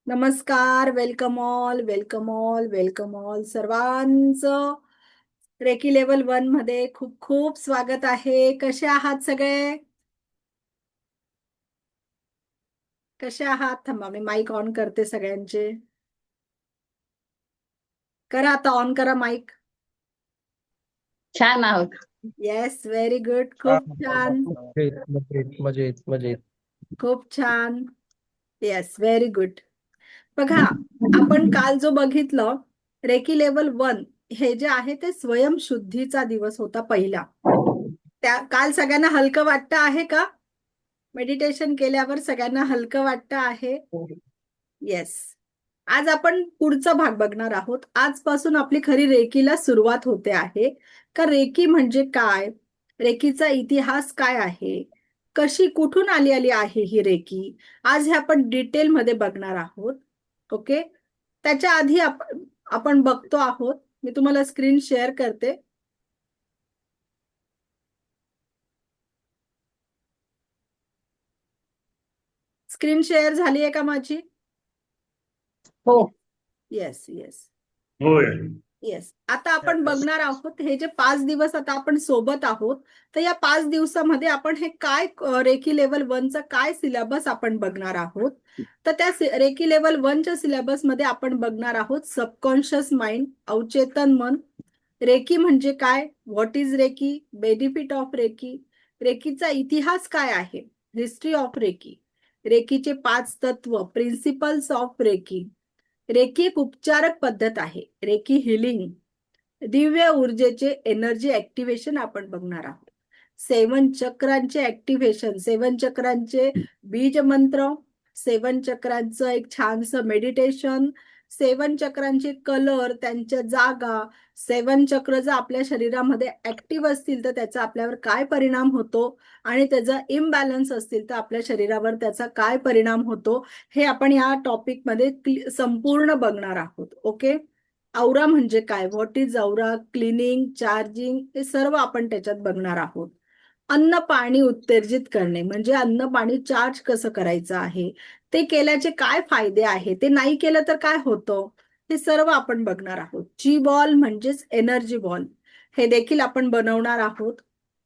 नमस्कार. Welcome all, welcome all, welcome all सर्वांचं recce level 1 मध्ये खूप खूप स्वागत आहे. कसे आहात सगळे? कसे आहात? थांबा, मी माईक ऑन करते सगळ्यांचे. करा आता, ऑन करा माईक. छान आहोत. Yes, very good. खूप छान. छान. मजेत मजेत मजेत मजेत. खूप छान. Yes, very good. बघा, आपण काल जो बघितलं रेकी लेवल 1, हे जे आहे ते स्वयंशुद्धीचा दिवस होता पहिला. काल सगळ्यांना हलकं वाटतं आहे का? मेडिटेशन केल्यावर सगळ्यांना हलकं वाटतं आहे? येस. आज आपण पुढचा भाग बघणार आहोत. आजपासून आपली खरी रेकीला सुरुवात होते आहे. का रेकी म्हणजे काय? रेकीचा इतिहास काय आहे? कशी कुठून आली आली आहे ही रेकी? आज हे आपण डिटेलमध्ये बघणार आहोत. ओके. त्याच्या आधी आपण बघतो आहोत. मी तुम्हाला स्क्रीन शेअर करते. स्क्रीन शेअर झाली आहे का माझी? हो. Yes yes. होय. येस. आता आपण बघणार आहोत हे जे 5 दिवस आता आपण सोबत आहोत. तर या 5 दिवसामध्ये आपण हे काय रेकी लेवल 1चा काय सिलेबस आपण बघणार आहोत. तर त्या रेकी लेवल 1च्या सिलेबस मध्ये आपण बघणार आहोत सबकॉन्शियस माइंड, अवचेतन मन. रेकी म्हणजे काय? What is Reiki? Benefit of Reiki. रेकीचा इतिहास काय आहे? History of recce. रेकीचे 5 तत्व, प्रिन्सिपल्स ऑफ रेकी. रेकी एक उपचारक पद्धत आहे. रेकी हिलिंग, दिव्य ऊर्जेचे एनर्जी ऍक्टिव्हेशन आपण बघणार आहोत. 7 चक्रांचे ऍक्टिव्हेशन, 7 चक्रांचे बीज मंत्र, 7 चक्रांचं एक छानसं मेडिटेशन, 7 चक्रांचे कलर, त्यांच्या जागा, 7 चक्र जर आपल्या शरीरामध्ये ऍक्टिव्ह असतील तर त्याचा आपल्यावर काय परिणाम होतो, आणि त्याचा इम्बॅलन्स असतील तर आपल्या शरीरावर त्याचा काय परिणाम होतो, हे आपण या टॉपिक मध्ये संपूर्ण बघणार आहोत. ओके. औरा म्हणजे काय? What is aura? Cleaning, charging, हे सर्व आपण त्याच्यात बघणार आहोत. अन्न पाणी उत्तेजित करणे म्हणजे अन्न पाणी चार्ज कसं करायचं आहे, ते केल्याचे काय फायदे आहे, ते नाही केलं तर काय होतं, हे सर्व आपण बघणार आहोत. जी बॉल म्हणजेच एनर्जी बॉल, हे देखील आपण बनवणार आहोत.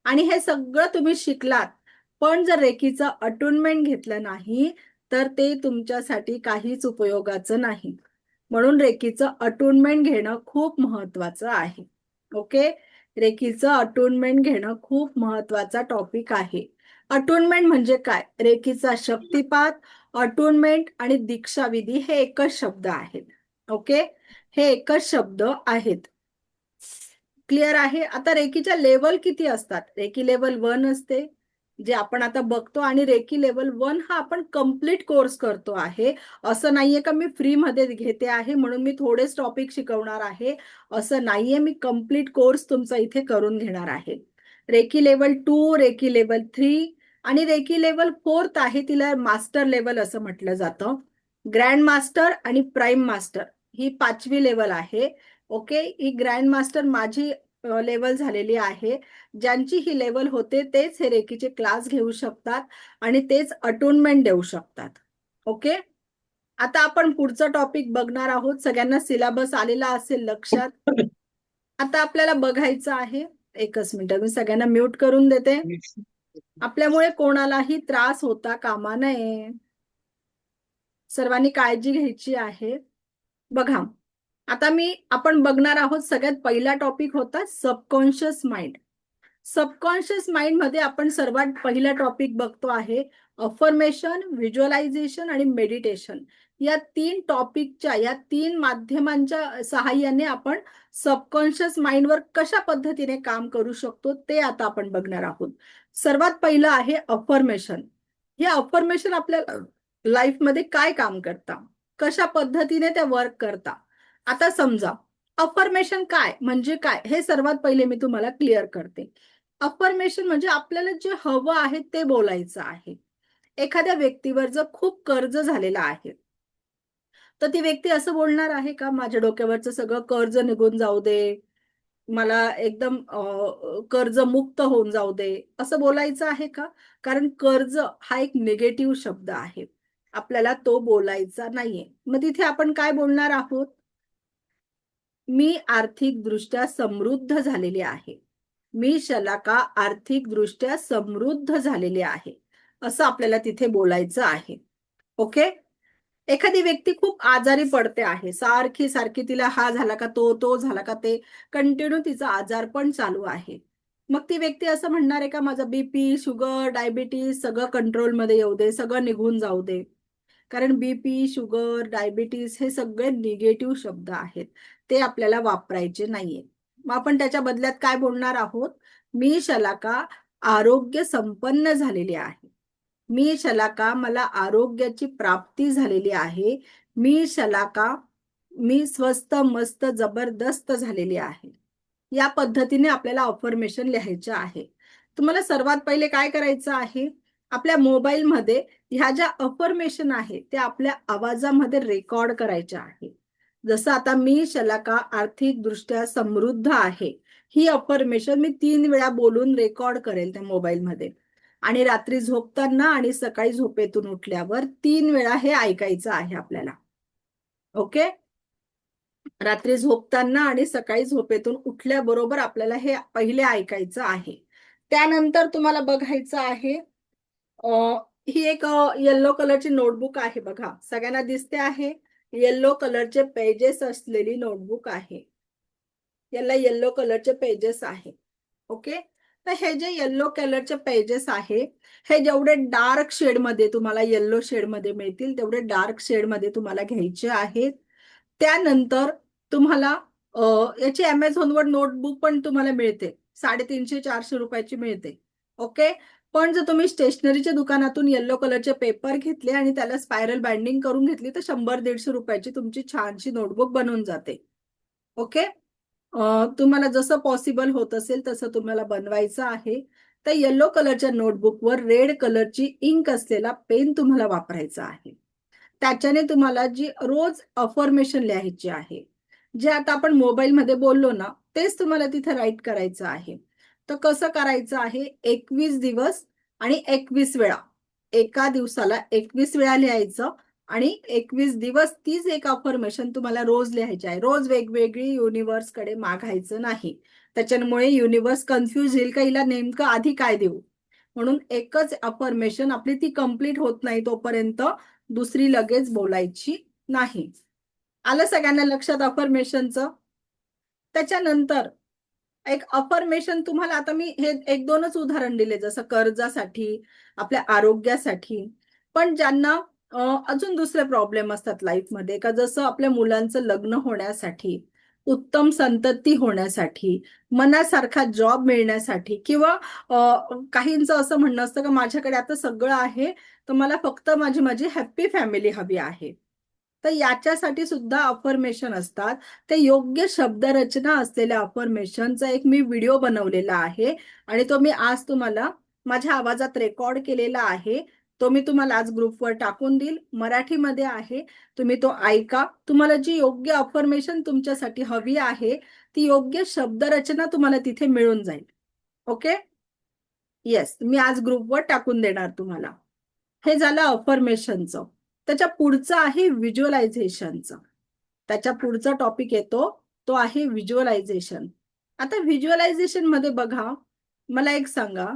आणि हे सगळं तुम्ही शिकलात, पण जर रेकीचं अटुनमेंट घेतलं नाही तर ते तुमच्यासाठी काहीच उपयोगाचं नाही. म्हणून रेकीचं अटुनमेंट घेणं खूप महत्वाचं आहे. ओके. रेकीचं अटुनमेंट घेणं खूप महत्वाचा टॉपिक आहे. अटुनमेंट म्हणजे काय? रेकीचा शक्तिपात, अटुनमेंट आणि दीक्षाविधी हे एकच शब्द आहेत. ओके. हे एकच शब्द आहेत. क्लिअर आहे? आता रेकीच्या लेवल किती असतात? रेकी लेवल 1 असते, जे आपण आता बघतो, आणि रेकी लेवल 1 हा आपण कम्प्लीट कोर्स करतो आहे. असं नाहीये का मी फ्री मध्ये घेते आहे म्हणून मी थोडेच टॉपिक शिकवणार आहे, असं नाहीये. मी कम्प्लीट कोर्स तुमचा इथे करून घेणार आहे. रेकी लेवल 2, रेकी लेवल 3 आणि रेकी लेवल 4 आहे, तिला मास्टर लेवल असं म्हटलं जातं. ग्रँड मास्टर आणि प्राईम मास्टर ही 5वी लेवल आहे. ओके. ही ग्रँड मास्टर माझी लेवल झालेली आहे. ज्यांची ही लेवल होते तेच हे रेकीचे क्लास घेऊ शकतात आणि तेच अटुनमेंट देऊ शकतात. ओके. आता आपण पुढचा टॉपिक बघणार आहोत. सगळ्यांना सिलेबस आलेला असेल लक्षात. आता आपल्याला बघायचं आहे. एकच मिनिट, मी सगळ्यांना म्यूट करून देते. आपल्यामुळे कोणालाही त्रास होता कामा नये. सर्वांनी काळजी घ्यायची आहे. बघा, आता आपण बघणार आहोत. सगळ्यात पहिला टॉपिक होता सबकॉन्शियस माइंड. सबकॉन्शियस माइंड मध्ये आपण सर्वात पहिला टॉपिक बघतो आहे अफर्मेशन, व्हिज्युअलायझेशन आणि मेडिटेशन. या 3 टॉपिकच्या, या 3 माध्यमांच्या सहाय्याने आपण सबकॉन्शियस माइंडवर कशा पद्धतीने काम करू शकतो ते आता आपण बघणार आहोत. सर्वात पहिलं आहे अफर्मेशन. हे अफर्मेशन आपल्या लाईफमध्ये काय काम करता, कशा पद्धतीने ते वर्क करता. आता समजा अफर्मेशन काय म्हणजे काय हे सर्वात पहिले मी तुम्हाला क्लिअर करते. अफर्मेशन म्हणजे आपल्याला जे हवं आहे ते बोलायचं आहे. एखाद्या व्यक्तीवर जर खूप कर्ज झालेलं आहे तर ती व्यक्ती असं बोलणार आहे का, माझ्या डोक्यावरचं सगळं कर्ज निघून जाऊ दे, मला एकदम कर्ज मुक्त होऊन जाऊ दे, असं बोलायचं आहे का? कारण कर्ज हा एक निगेटिव्ह शब्द आहे. आपल्याला तो बोलायचा नाहीये. मग तिथे आपण काय बोलणार आहोत? मी आर्थिकदृष्ट्या समृद्ध झालेली आहे. मी शलाका आर्थिकदृष्ट्या समृद्ध झालेली आहे, असं आपल्याला तिथे बोलायचं आहे. ओके. एखादी व्यक्ती खूप आजारी पडते आहे, सारखी सारखी तिला हा झाला का तो झाला का ते, कंटिन्यू तिचा आजार पण चालू आहे. मग ती व्यक्ती असं म्हणणार आहे का माझं बीपी, शुगर, डायबिटीज सगळं कंट्रोलमध्ये येऊ दे, सगळं निघून जाऊ दे? कारण बीपी, शुगर, डायबिटीस हे सगळे निगेटिव्ह शब्द आहेत, ते आपल्याला वापरायचे नाहीये. मग आपण त्याच्या बदल्यात काय बोलणार आहोत? मी शलाका आरोग्य संपन्न झालेली आहे. मी शलाका मला आरोग्याची प्राप्ती झालेली आहे. मी शलाका मी स्वस्त मस्त जबरदस्त झालेली आहे. या पद्धतीने आपल्याला अफर्मेशन लिहायचे आहे. तुम्हाला सर्वात पहिले काय करायचं आहे? आपल्या मोबाईलमध्ये ह्या ज्या अफर्मेशन आहे त्या आपल्या आवाजामध्ये रेकॉर्ड करायच्या आहे. जसं आता मी शलाका आर्थिकदृष्ट्या समृद्ध आहे, ही अफर्मेशन मी 3 वेळा बोलून रेकॉर्ड करेल त्या मोबाईलमध्ये. आणि रात्री झोपताना आणि सकाळी झोपेतून उठल्यावर 3 वेळा हे ऐकायचं आहे आपल्याला. ओके. रात्री झोपताना आणि सकाळी झोपेतून उठल्याबरोबर आपल्याला हे पहिले ऐकायचं आहे. त्यानंतर तुम्हाला बघायचं आहे, ही एक येलो कलरची नोटबुक आहे बघा, सगळ्यांना दिसते आहे. येलो कलरचे पेजेस असलेली नोटबुक आहे. याला येलो कलरचे पेजेस आहे. ओके. तर हे जे येलो कलरचे पेजेस आहे, हे जेवढे डार्क शेड मध्ये तुम्हाला येलो शेड मध्ये मिळतील तेवढे डार्क शेड मध्ये तुम्हाला घ्यायचे आहेत. त्यानंतर तुम्हाला याची अमेझॉनवर नोटबुक पण तुम्हाला मिळते, 350-400 रुपयाची मिळते. ओके. पण जर तुम्ही स्टेशनरीच्या दुकानातून येलो कलरचे पेपर घेतले आणि त्याला स्पायरल बाइंडिंग करून घेतली तर 100-150 रुपयाची तुमची छानशी नोटबुक बनवून जाते. ओके. तुम्हाला जसं पॉसिबल होत असेल तसं तुम्हाला बनवायचं आहे. तर येलो कलरच्या नोटबुकवर रेड कलरची इंक असलेला पेन तुम्हाला वापरायचा आहे. त्याच्याने तुम्हाला जी रोज अफर्मेशन लिहायची आहे, जे आता आपण मोबाईलमध्ये बोललो ना, तेच तुम्हाला तिथे राईट करायचं आहे. तर कसं करायचं आहे? 21 दिवस आणि 21 वेळा, एका दिवसाला 21 वेळा लिहायचं आणि 21 दिवस तीच एक अफर्मेशन तुम्हाला रोज लिहायची आहे. रोज वेगवेगळी युनिव्हर्स कडे मागायचं नाही, त्याच्यामुळे युनिव्हर्स कन्फ्युज होईल का हिला नेमकं आधी काय देऊ. म्हणून एकच अफर्मेशन आपली ती कंप्लीट होत नाही तोपर्यंत दुसरी लगेच बोलायची नाही. आलं सगळ्यांना लक्षात अफर्मेशनचं? त्याच्यानंतर एक अफर्मेशन तुम्हाला, आता मी हे 1-2च उदाहरण दिले, जसं कर्जासाठी, आपल्या आरोग्यासाठी. पण ज्यांना अजून दुसरे प्रॉब्लेम असतात लाईफमध्ये, का जसं आपल्या मुलांचं लग्न होण्यासाठी, उत्तम संतती होण्यासाठी, मनासारखा जॉब मिळण्यासाठी, किंवा काहींचं असं म्हणणं असतं का माझ्याकडे आता सगळं आहे तर मला फक्त माझी हॅप्पी फॅमिली हवी आहे. तर याच्यासाठी सुद्धा अफर्मेशन असतात. ते योग्य शब्दरचना असलेल्या अफर्मेशनचा एक मी व्हिडिओ बनवलेला आहे आणि तो मी आज तुम्हाला माझ्या आवाजात रेकॉर्ड केलेला आहे. तो मी तुम्हाला आज ग्रुपवर टाकून देईल, मराठीमध्ये आहे. तुम्ही तो ऐका. तुम्हाला जी योग्य अफर्मेशन तुमच्यासाठी हवी आहे ती योग्य शब्दरचना तुम्हाला तिथे मिळून जाईल. ओके. येस, मी आज ग्रुपवर टाकून देणार तुम्हाला. हे झालं अफर्मेशनचं. त्याच्या पुढचं आहे व्हिज्युअलायझेशनचं. त्याच्या पुढचा टॉपिक येतो तो आहे व्हिज्युअलायझेशन. आता व्हिज्युअलायझेशन मध्ये बघा, मला एक सांगा,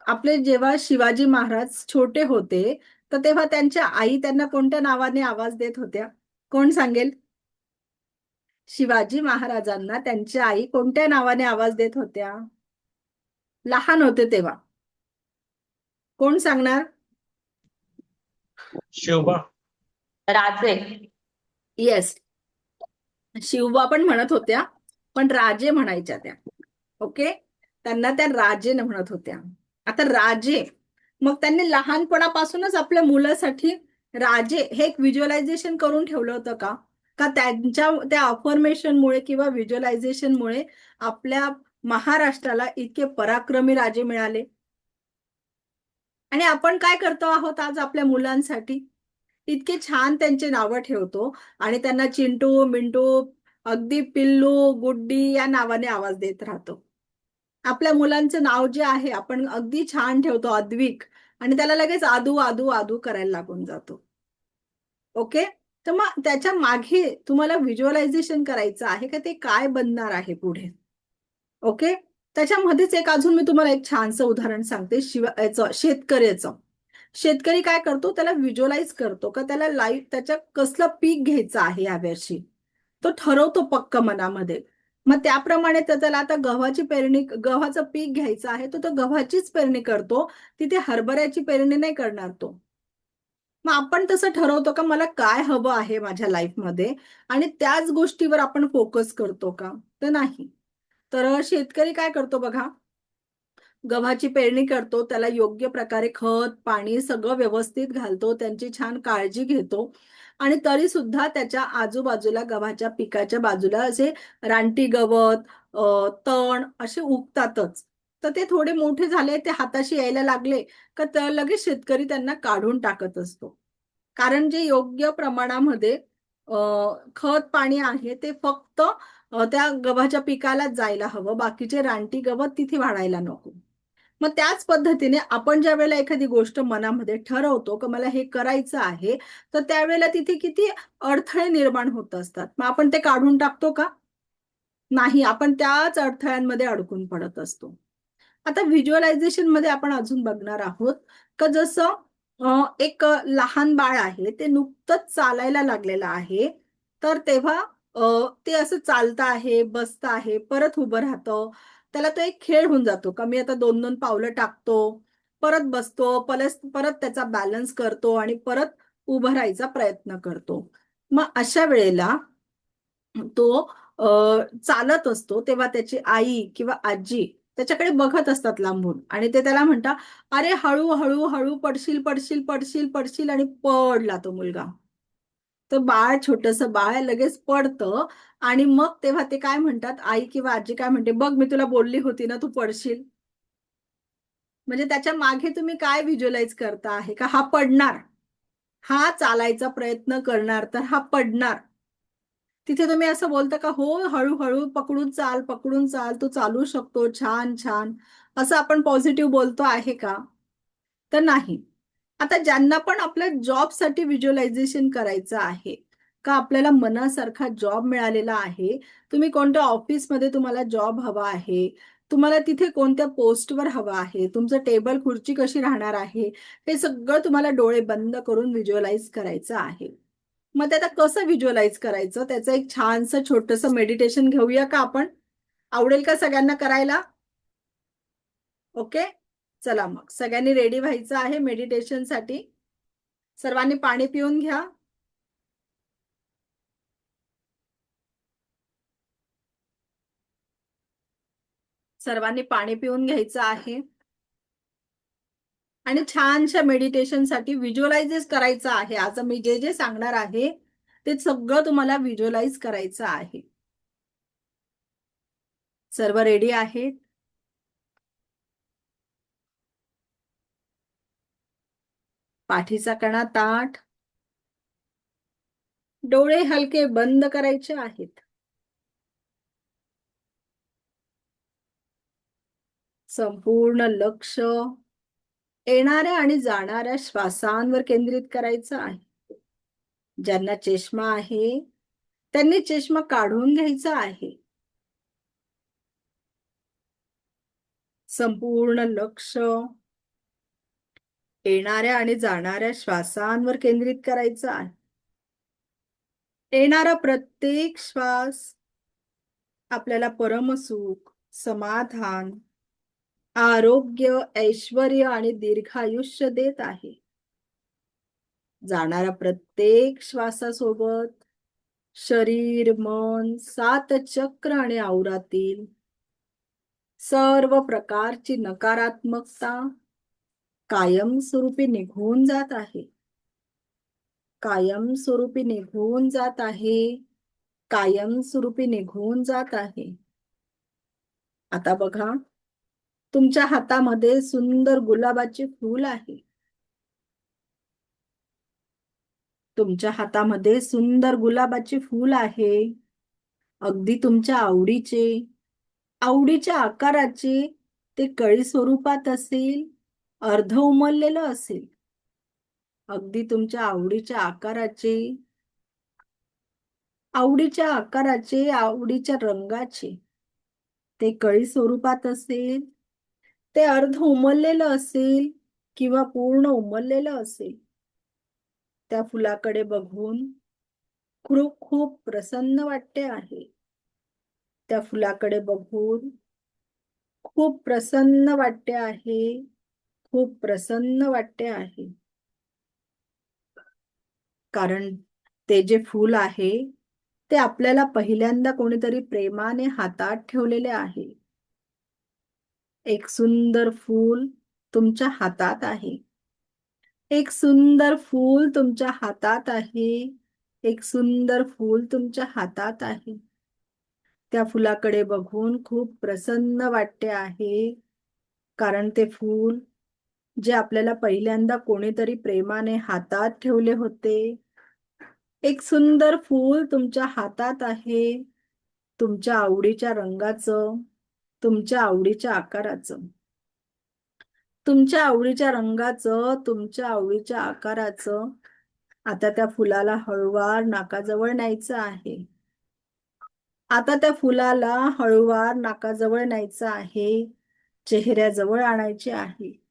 आपले जेव्हा शिवाजी महाराज छोटे होते तर तेव्हा त्यांच्या आई त्यांना कोणत्या नावाने आवाज देत होत्या? कोण सांगेल? शिवाजी महाराजांना त्यांच्या आई कोणत्या नावाने आवाज देत होत्या लहान होते तेव्हा? कोण सांगणार? शिवबा. राजे. येस, शिवबा पण म्हणत होत्या, पण राजे म्हणायच्या त्या. ओके. त्यांना त्या राजे म्हणत होत्या. आता राजे, मग त्यांनी लहानपणापासूनच आपल्या मुलासाठी राजे हे एक व्हिज्युअलायझेशन करून ठेवलं होतं का? का त्यांच्या त्या अफर्मेशनमुळे किंवा व्हिज्युअलायझेशनमुळे आपल्या महाराष्ट्राला इतके पराक्रमी राजे मिळाले? आणि आपण काय करतो आहोत आज आपल्या मुलांसाठी? इतके छान त्यांचे नावं ठेवतो आणि त्यांना चिंटू, मिंटू, अगदी पिल्लू, गुड्डी या नावाने आवाज देत राहतो. आपल्या मुलांचं नाव जे आहे आपण अगदी छान ठेवतो, अद्विक, आणि त्याला लगेच आदू आदू आदू करायला लागून जातो. ओके. तर मग त्याच्या मागे तुम्हाला व्हिज्युअलायझेशन करायचं आहे का ते काय बनणार आहे पुढे. ओके. त्याच्यामध्येच एक अजून मी तुम्हाला एक छानसं उदाहरण सांगते याचं शेतकऱ्याचं. शेतकरी काय करतो, त्याला व्हिज्युअलाइज करतो का त्याला लाईफ त्याच्या कसलं पीक घ्यायचं आहे यावर्षी, तो ठरवतो पक्क मनामध्ये. मग त्याप्रमाणे त्याला आता गव्हाचं पीक घ्यायचं आहे, तो गव्हाचीच पेरणी करतो. तिथे हरभऱ्याची पेरणी नाही करणार तो. मग आपण तसं ठरवतो का मला काय हवं आहे माझ्या लाईफमध्ये, आणि त्याच गोष्टीवर आपण फोकस करतो का, तर नाही. तर शेतकरी काय करतो बघा, गव्हाची पेरणी करतो, त्याला योग्य प्रकारे खत पाणी सगळं व्यवस्थित घालतो, त्यांची छान काळजी घेतो. आणि तरी सुद्धा त्याच्या आजूबाजूला गव्हाच्या पिकाच्या बाजूला असे रानटी गवत, तण असे उगतातच. तर ते थोडे मोठे झाले, ते हाताशी यायला लागले का तर लगेच शेतकरी त्यांना काढून टाकत असतो. कारण जे योग्य प्रमाणामध्ये खत पाणी आहे ते फक्त त्या गव्हाच्या पिकालाच जायला हवं, बाकीचे रानटी गवत तिथे वाढायला नको. मग त्याच पद्धतीने आपण ज्या वेळेला एखादी गोष्ट मनामध्ये ठरवतो की मला हे करायचं आहे, तर त्यावेळेला तिथे किती अडथळे निर्माण होत असतात. मग आपण ते काढून टाकतो का, नाही, आपण त्याच अडथळ्यांमध्ये अडकून पडत असतो. आता व्हिज्युअलायझेशन मध्ये आपण अजून बघणार आहोत का जसं एक लहान बाळ आहे, ते नुकतंच चालायला लागलेलं आहे. तर तेव्हा ते असं चालतं आहे, बसतं आहे, परत उभं राहतं. त्याला तो एक खेळ होऊन जातो का मी आता 2-2 पावलं टाकतो, परत बसतो, परत परत त्याचा बॅलन्स करतो आणि परत उभं राहायचा प्रयत्न करतो. मग अशा वेळेला तो चालत असतो, तेव्हा त्याची आई किंवा आजी त्याच्याकडे बघत असतात लांबून, आणि ते त्याला म्हणतात, अरे हळू हळू हळू, पडशील पडशील पडशील पडशील, आणि पडला तो मुलगा. तर छोटस बाळ लगेच पडतं. आणि मग तेव्हा ते काय म्हणतात, आई किंवा आजी काय म्हणते, बघ मी तुला बोलली होती ना तू पडशील. म्हणजे त्याच्या मागे तुम्ही काय व्हिज्युअलाइज करता आहे का हा पडणार, हा चालायचा प्रयत्न करणार तर हा पडणार. तिथे तुम्ही असं बोलता का, हो हळूहळू पकडून चाल, तू चालू शकतो, छान छान, असं आपण पॉझिटिव्ह बोलतो आहे का, तर नाही. आता ज्यांना पण आपल्या जॉबसाठी व्हिज्युअलायझेशन करायचं आहे का, आपल्याला मनासारखा जॉब मिळालेला आहे, तुम्ही कोणत्या ऑफिसमध्ये तुम्हाला जॉब हवा आहे, तुम्हाला तिथे कोणत्या पोस्टवर हवं आहे, तुमचं टेबल खुर्ची कशी राहणार आहे, हे सगळं तुम्हाला डोळे बंद करून व्हिज्युअलाइज करायचं आहे. मग ते आता कसं व्हिज्युअलाइज करायचं, त्याचं एक छानसं छोटंसं मेडिटेशन घेऊया का आपण. आवडेल का सगळ्यांना करायला. ओके. चला मग सगळ्यांनी रेडी व्हायचं आहे मेडिटेशनसाठी. सर्वांनी पाणी पिऊन घ्या. सर्वांनी पाणी पिऊन घ्यायचं आहे. आणि छानशा मेडिटेशनसाठी व्हिज्युअलाइज करायचं आहे. आज मी जे जे सांगणार आहे ते सगळं तुम्हाला व्हिज्युअलाइज करायचं आहे. सर्व रेडी आहेत. पाठीचा कणा ताठ, डोळे हलके बंद करायचे आहेत. संपूर्ण लक्ष येणाऱ्या आणि जाणाऱ्या श्वासांवर केंद्रित करायचं आहे. ज्यांना चष्मा आहे त्यांनी चष्मा काढून घ्यायचा आहे. संपूर्ण लक्ष येणाऱ्या आणि जाणाऱ्या श्वासांवर केंद्रित करायचं आहे. येणारा प्रत्येक श्वास आपल्याला परमसुख, समाधान, आरोग्य, ऐश्वर्य आणि दीर्घायुष्य देत आहे. जाणारा प्रत्येक श्वासासोबत शरीर, मन, 7 चक्र आणि औरातील सर्व प्रकारची नकारात्मकता कायमस्वरूपी निघून जात आहे. कायमस्वरूपी निघून जात आहे. कायमस्वरूपी निघून जात आहे. आता बघा, तुमच्या हातामध्ये सुंदर गुलाबाचे फूल आहे. तुमच्या हातामध्ये सुंदर गुलाबाचे फूल आहे. अगदी तुमच्या आवडीचे, आवडीच्या आकाराचे. ते कळी स्वरूपात असेल, अर्ध उमललेलं असेल. अगदी तुमच्या आवडीच्या आकाराचे, आवडीच्या रंगाचे, ते कळी स्वरूपात असेल, ते अर्ध उमललेलं असेल किंवा पूर्ण उमललेलं असेल, त्या फुलाकडे बघून खूप खूप प्रसन्न वाटते आहे. त्या फुलाकडे बघून खूप प्रसन्न वाटते आहे. खूप प्रसन्न वाटते आहे. कारण ते जे फूल आहे ते आपल्याला पहिल्यांदा कोणीतरी प्रेमाने हातात ठेवलेले आहे. एक सुंदर फूल तुमच्या हातात आहे. एक सुंदर फूल तुमच्या हातात आहे. एक सुंदर फूल तुमच्या हातात आहे. त्या फुलाकडे बघून खूप प्रसन्न वाटते आहे. कारण ते फूल जे आपल्याला पहिल्यांदा कोणीतरी प्रेमाने हातात ठेवले होते. एक सुंदर फूल तुमच्या हातात आहे. तुमच्या आवडीच्या रंगाचं, तुमच्या आवडीच्या आकाराचं. तुमच्या आवडीच्या रंगाचं, तुमच्या आवडीच्या आकाराचं. आता त्या फुलाला हळूवार नाकाजवळ न्यायचं आहे. आता त्या फुलाला हळूवार नाकाजवळ न्यायचं आहे. चेहऱ्याजवळ आणायचे आहे.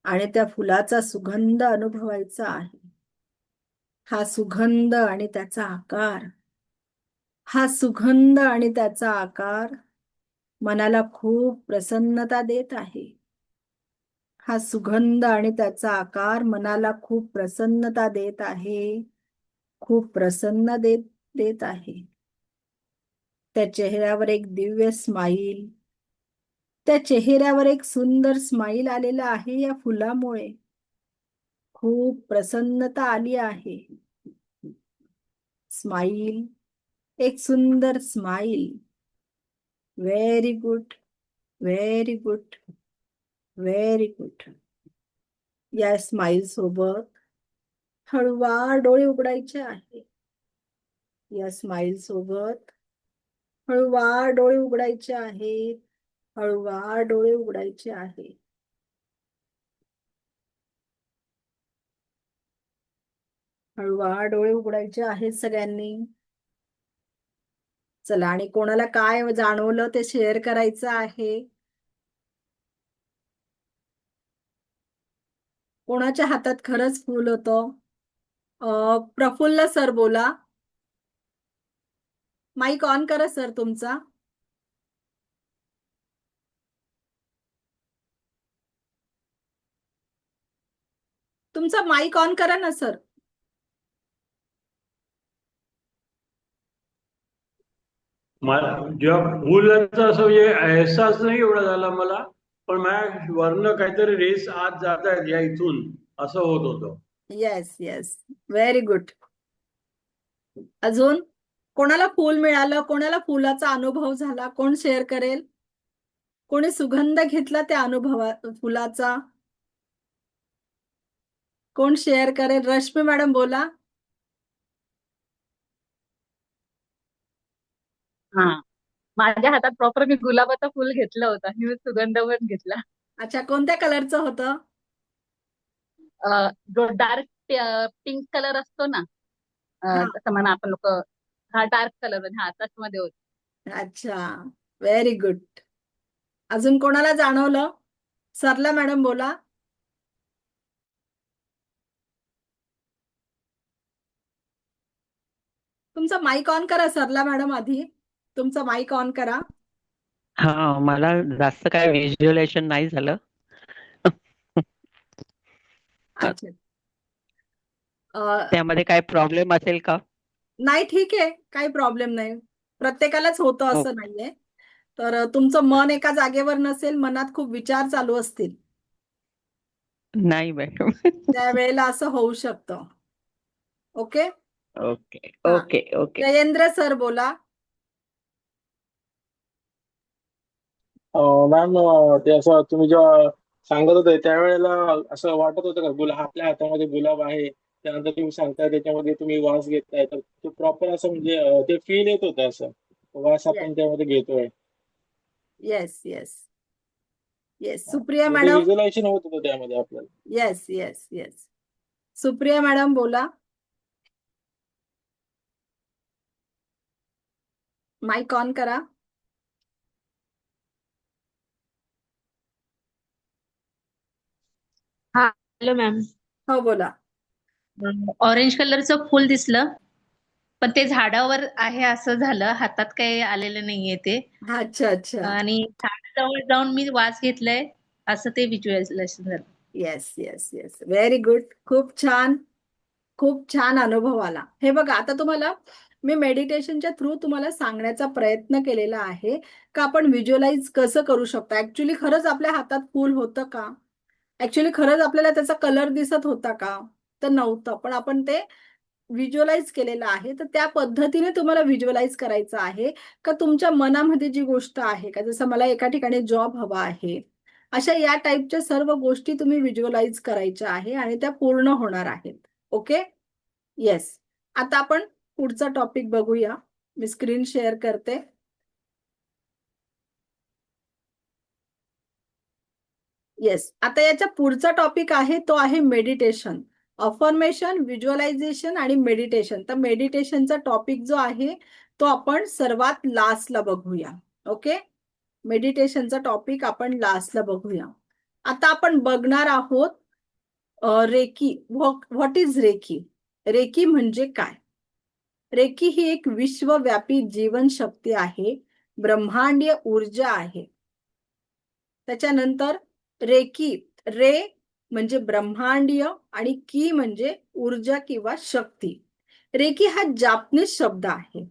आणि त्या फुलाचा सुगंध अनुभवायचा आहे. हा सुगंध आणि त्याचा आकार, हा सुगंध आणि त्याचा आकार मनाला खूप प्रसन्नता देत आहे. हा सुगंध आणि त्याचा आकार मनाला खूप प्रसन्नता देत आहे. खूप प्रसन्न देत आहे. त्या चेहऱ्यावर एक दिव्य स्माईल, त्या चेहऱ्यावर एक सुंदर स्माईल आलेला आहे. या फुलामुळे खूप प्रसन्नता आली आहे. स्माईल, एक सुंदर smile. Very good, very good, very good. या स्माईल सोबत हळूवार डोळे उघडायचे आहे. या स्माईल सोबत हळूवार डोळे उघडायचे आहेत. हळूवार डोळे उघडायचे आहे. हळूवार डोळे उघडायचे आहेत सगळ्यांनी. चला, आणि कोणाला काय जाणवलं ते शेअर करायचं आहे. कोणाच्या हातात खरंच फूल होतं? प्रफुल्ल सर बोला. माईक ऑन करा सर तुमचा. तुमचा माईक ऑन करा ना सर. जेव्हा फुलाचा असं म्हणजे एहसास नाही एवढा झाला मला, पण माझ्या वरनं काहीतरी रेस आत जात आहेत या इथून, असं होत होतं. Yes yes, very good. अजून कोणाला फूल मिळालं, कोणाला फुलाचा अनुभव झाला, कोण शेअर करेल? कोणी सुगंध घेतला त्या फुलाचा? कोण शेअर करेल? रश्मी मॅडम बोला. हा, माझ्या हातात प्रॉपर मी गुलाबाचं फुल घेतलं होतं आणि मी सुगंध पण घेतला. अच्छा, कोणत्या कलरचं होतं? जो डार्क पिंक कलर असतो ना, हा. तसं म्हणा आपण लोक, हा डार्क कलर, हा मध्ये होत. अच्छा, व्हेरी गुड. अजून कोणाला जाणवलं? सरला मॅडम बोला. तुमचा माईक ऑन करा सरला मॅडम. आधी तुमचा माईक ऑन करा. हा, मला जास्त काय व्हिज्युअलायझेशन नाही झालं. अच्छा. त्यामध्ये काय प्रॉब्लेम असेल का? नाही, ठीक आहे, काही प्रॉब्लेम नाही. प्रत्येकालाच होतं हो. असं नाहीये. तर तुमचं मन एका जागेवर नसेल, मनात खूप विचार चालू असतील, नाही मॅडम. त्यावेळेला असं होऊ शकतं. ओके. ओके हा. Okay okay. जयेंद्र सर बोला. मॅम, ते असं तुम्ही जेव्हा सांगत होते त्यावेळेला असं वाटत होतं का आपल्या हातामध्ये गुलाब आहे, त्यानंतर तुम्ही सांगताय त्याच्यामध्ये तुम्ही वास घेताय, तर तो प्रॉपर असं म्हणजे ते फील येत होतं, असं वास आपण त्यामध्ये घेतोय. Yes yes yes. सुप्रिया म्हणजे मॅडम. व्हिज्युअलायझेशन होत होतं त्यामध्ये आपल्याला. Yes yes yes. Supriya madam बोला. माईक ऑन करा. हा हॅलो मॅम. हो बोला. ऑरेंज कलरचं फुल दिसलं पण ते झाडावर आहे असं झालं, हातात काही आलेलं नाहीये ते. अच्छा अच्छा. आणि झाडाजवळ जाऊन मी वास घेतलाय असं ते व्हिज्युअलायझेशन झालं. Yes yes yes, very good. खूप छान. खूप छान अनुभव आला. हे बघा, आता तुम्हाला मी मेडिटेशनच्या थ्रू तुम्हाला सांगण्याचा प्रयत्न केलेला आहे का आपण व्हिज्युअलाइज कसं करू शकतो. ऍक्च्युली खरंच आपल्या हातात फूल होतं का? ऍक्च्युली खरंच आपल्याला त्याचा कलर दिसत होता का? तर नव्हतं, पण आपण ते व्हिज्युअलाइज केलेलं आहे. तर त्या पद्धतीने तुम्हाला व्हिज्युअलाइज करायचं आहे का तुमच्या मनामध्ये जी गोष्ट आहे का, जसं मला एका ठिकाणी जॉब हवा आहे, अशा या टाईपच्या सर्व गोष्टी तुम्ही व्हिज्युअलाइज करायच्या आहे आणि त्या पूर्ण होणार आहेत. Okay, yes. आता आपण पुढचा टॉपिक बघूया. मी स्क्रीन शेअर करते. येस, आता याचा पुढचा टॉपिक आहे तो आहे मेडिटेशन. अफर्मेशन, व्हिज्युअलायझेशन आणि मेडिटेशन. तर मेडिटेशनचा टॉपिक जो आहे तो आपण सर्वात लास्टला बघूया. ओके, मेडिटेशनचा टॉपिक आपण लास्टला बघूया. आता आपण बघणार आहोत reiki. What is reiki? Reiki म्हणजे काय? रेकी ही एक विश्वव्यापी जीवनशक्ती आहे, ब्रह्मांडीय ऊर्जा आहे. त्याच्यानंतर रेकी, रे म्हणजे ब्रह्मांडीय आणि की म्हणजे ऊर्जा किंवा शक्ती. रेकी हा जापनीज शब्द आहे.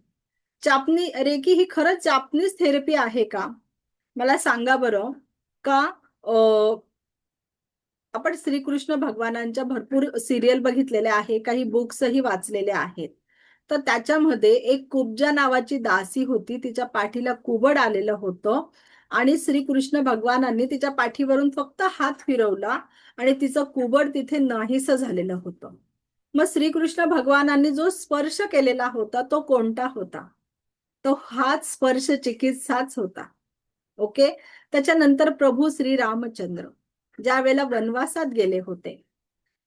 रेकी ही खरंच जापनीज थेरपी आहे का? मला सांगा बरं. का आपण श्रीकृष्ण भगवानांच्या भरपूर सिरियल बघितलेल्या आहे, काही बुक्सही वाचलेले आहेत. तर त्याच्यामध्ये एक कुब्जा नावाची दासी होती, तिच्या पाठीला कुबड आलेलं होतं आणि श्रीकृष्ण भगवानांनी तिच्या पाठीवरून फक्त हात फिरवला आणि तिचं कुबड तिथे नाहीसं झालेलं होतं. मग श्रीकृष्ण भगवानांनी जो स्पर्श केलेला होता तो कोणता होता? तो हाच स्पर्श चिकित्साच होता. ओके, त्याच्यानंतर प्रभू श्री रामचंद्र ज्या वेळेला वनवासात गेले होते,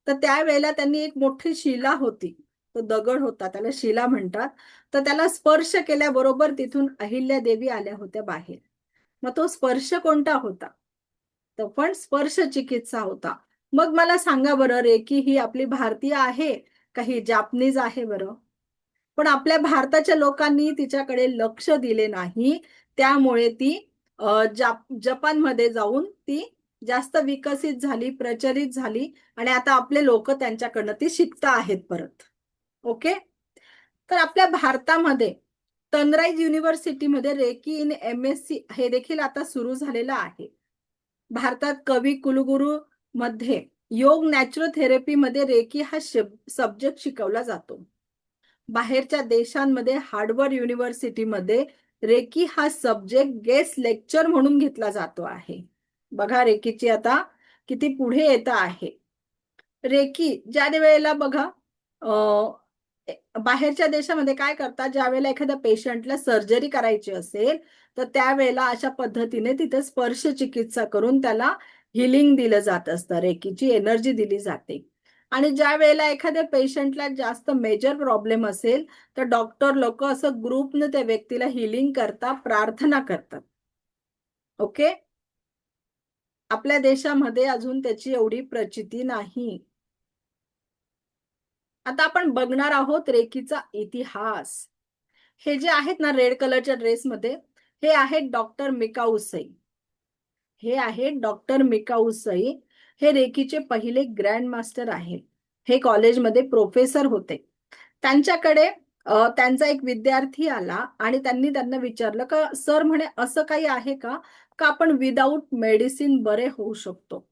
तर त्यावेळेला त्यांनी एक मोठी शिला होती, तो दगड होता, त्याला शिला म्हणतात. तर त्याला स्पर्श केल्याबरोबर तिथून अहिल्या देवी आल्या होत्या बाहेर. मग तो स्पर्श कोणता होता? तो पण स्पर्श चिकित्सा होता. मग मला सांगा बरं, रेकी ही आपली भारतीय आहे का ही जापनीज आहे बरं? पण आपल्या भारताच्या लोकांनी तिच्याकडे लक्ष दिले नाही, त्यामुळे ती जपानमध्ये जाऊन ती जास्त विकसित झाली, प्रचलित झाली आणि आता आपले लोक त्यांच्याकडनं ती शिकता आहेत परत. ओके, तर आपल्या भारतामध्ये सनराइज युनिव्हर्सिटीमध्ये रेकी इन MSc हे देखील आता सुरू झालेलं आहे. भारतात कवी कुलगुरू मध्ये योग नॅचरोथेरपी मध्ये रेकी हा सब्जेक्ट शिकवला जातो. बाहेरच्या देशांमध्ये हार्वर्ड युनिव्हर्सिटीमध्ये रेकी हा सब्जेक्ट गेस्ट लेक्चर म्हणून घेतला जातो आहे. बघा रेकीची आता किती पुढे येत आहे. रेकी ज्या वेळेला बघा बाहेरच्या देशामध्ये काय करतात, ज्या वेळेला एखाद्या पेशंटला सर्जरी करायची असेल तर त्यावेळेला अशा पद्धतीने तिथे स्पर्श चिकित्सा करून त्याला हिलिंग दिलं जात असतं, रेकीची एनर्जी दिली जाते. आणि ज्या वेळेला एखाद्या पेशंटला जास्त मेजर प्रॉब्लेम असेल तर डॉक्टर लोक असं ग्रुपने त्या व्यक्तीला हिलिंग करता प्रार्थना करतात. ओके, आपल्या देशामध्ये अजून त्याची एवढी प्रचिती नाही. आता आपण बघणार आहोत रेकीचा इतिहास. हे जे आहेत ना रेड कलरच्या ड्रेसमध्ये, हे आहेत डॉक्टर मिकाऊ सई. हे आहेत डॉक्टर मिकाऊ सई. हे रेकीचे पहिले ग्रँड मास्टर आहेत. हे कॉलेजमध्ये प्रोफेसर होते. त्यांच्याकडे त्यांचा एक विद्यार्थी आला आणि त्यांनी त्यांना विचारलं का सर म्हणे असं काही आहे का आपण विदाऊट मेडिसिन बरे होऊ शकतो,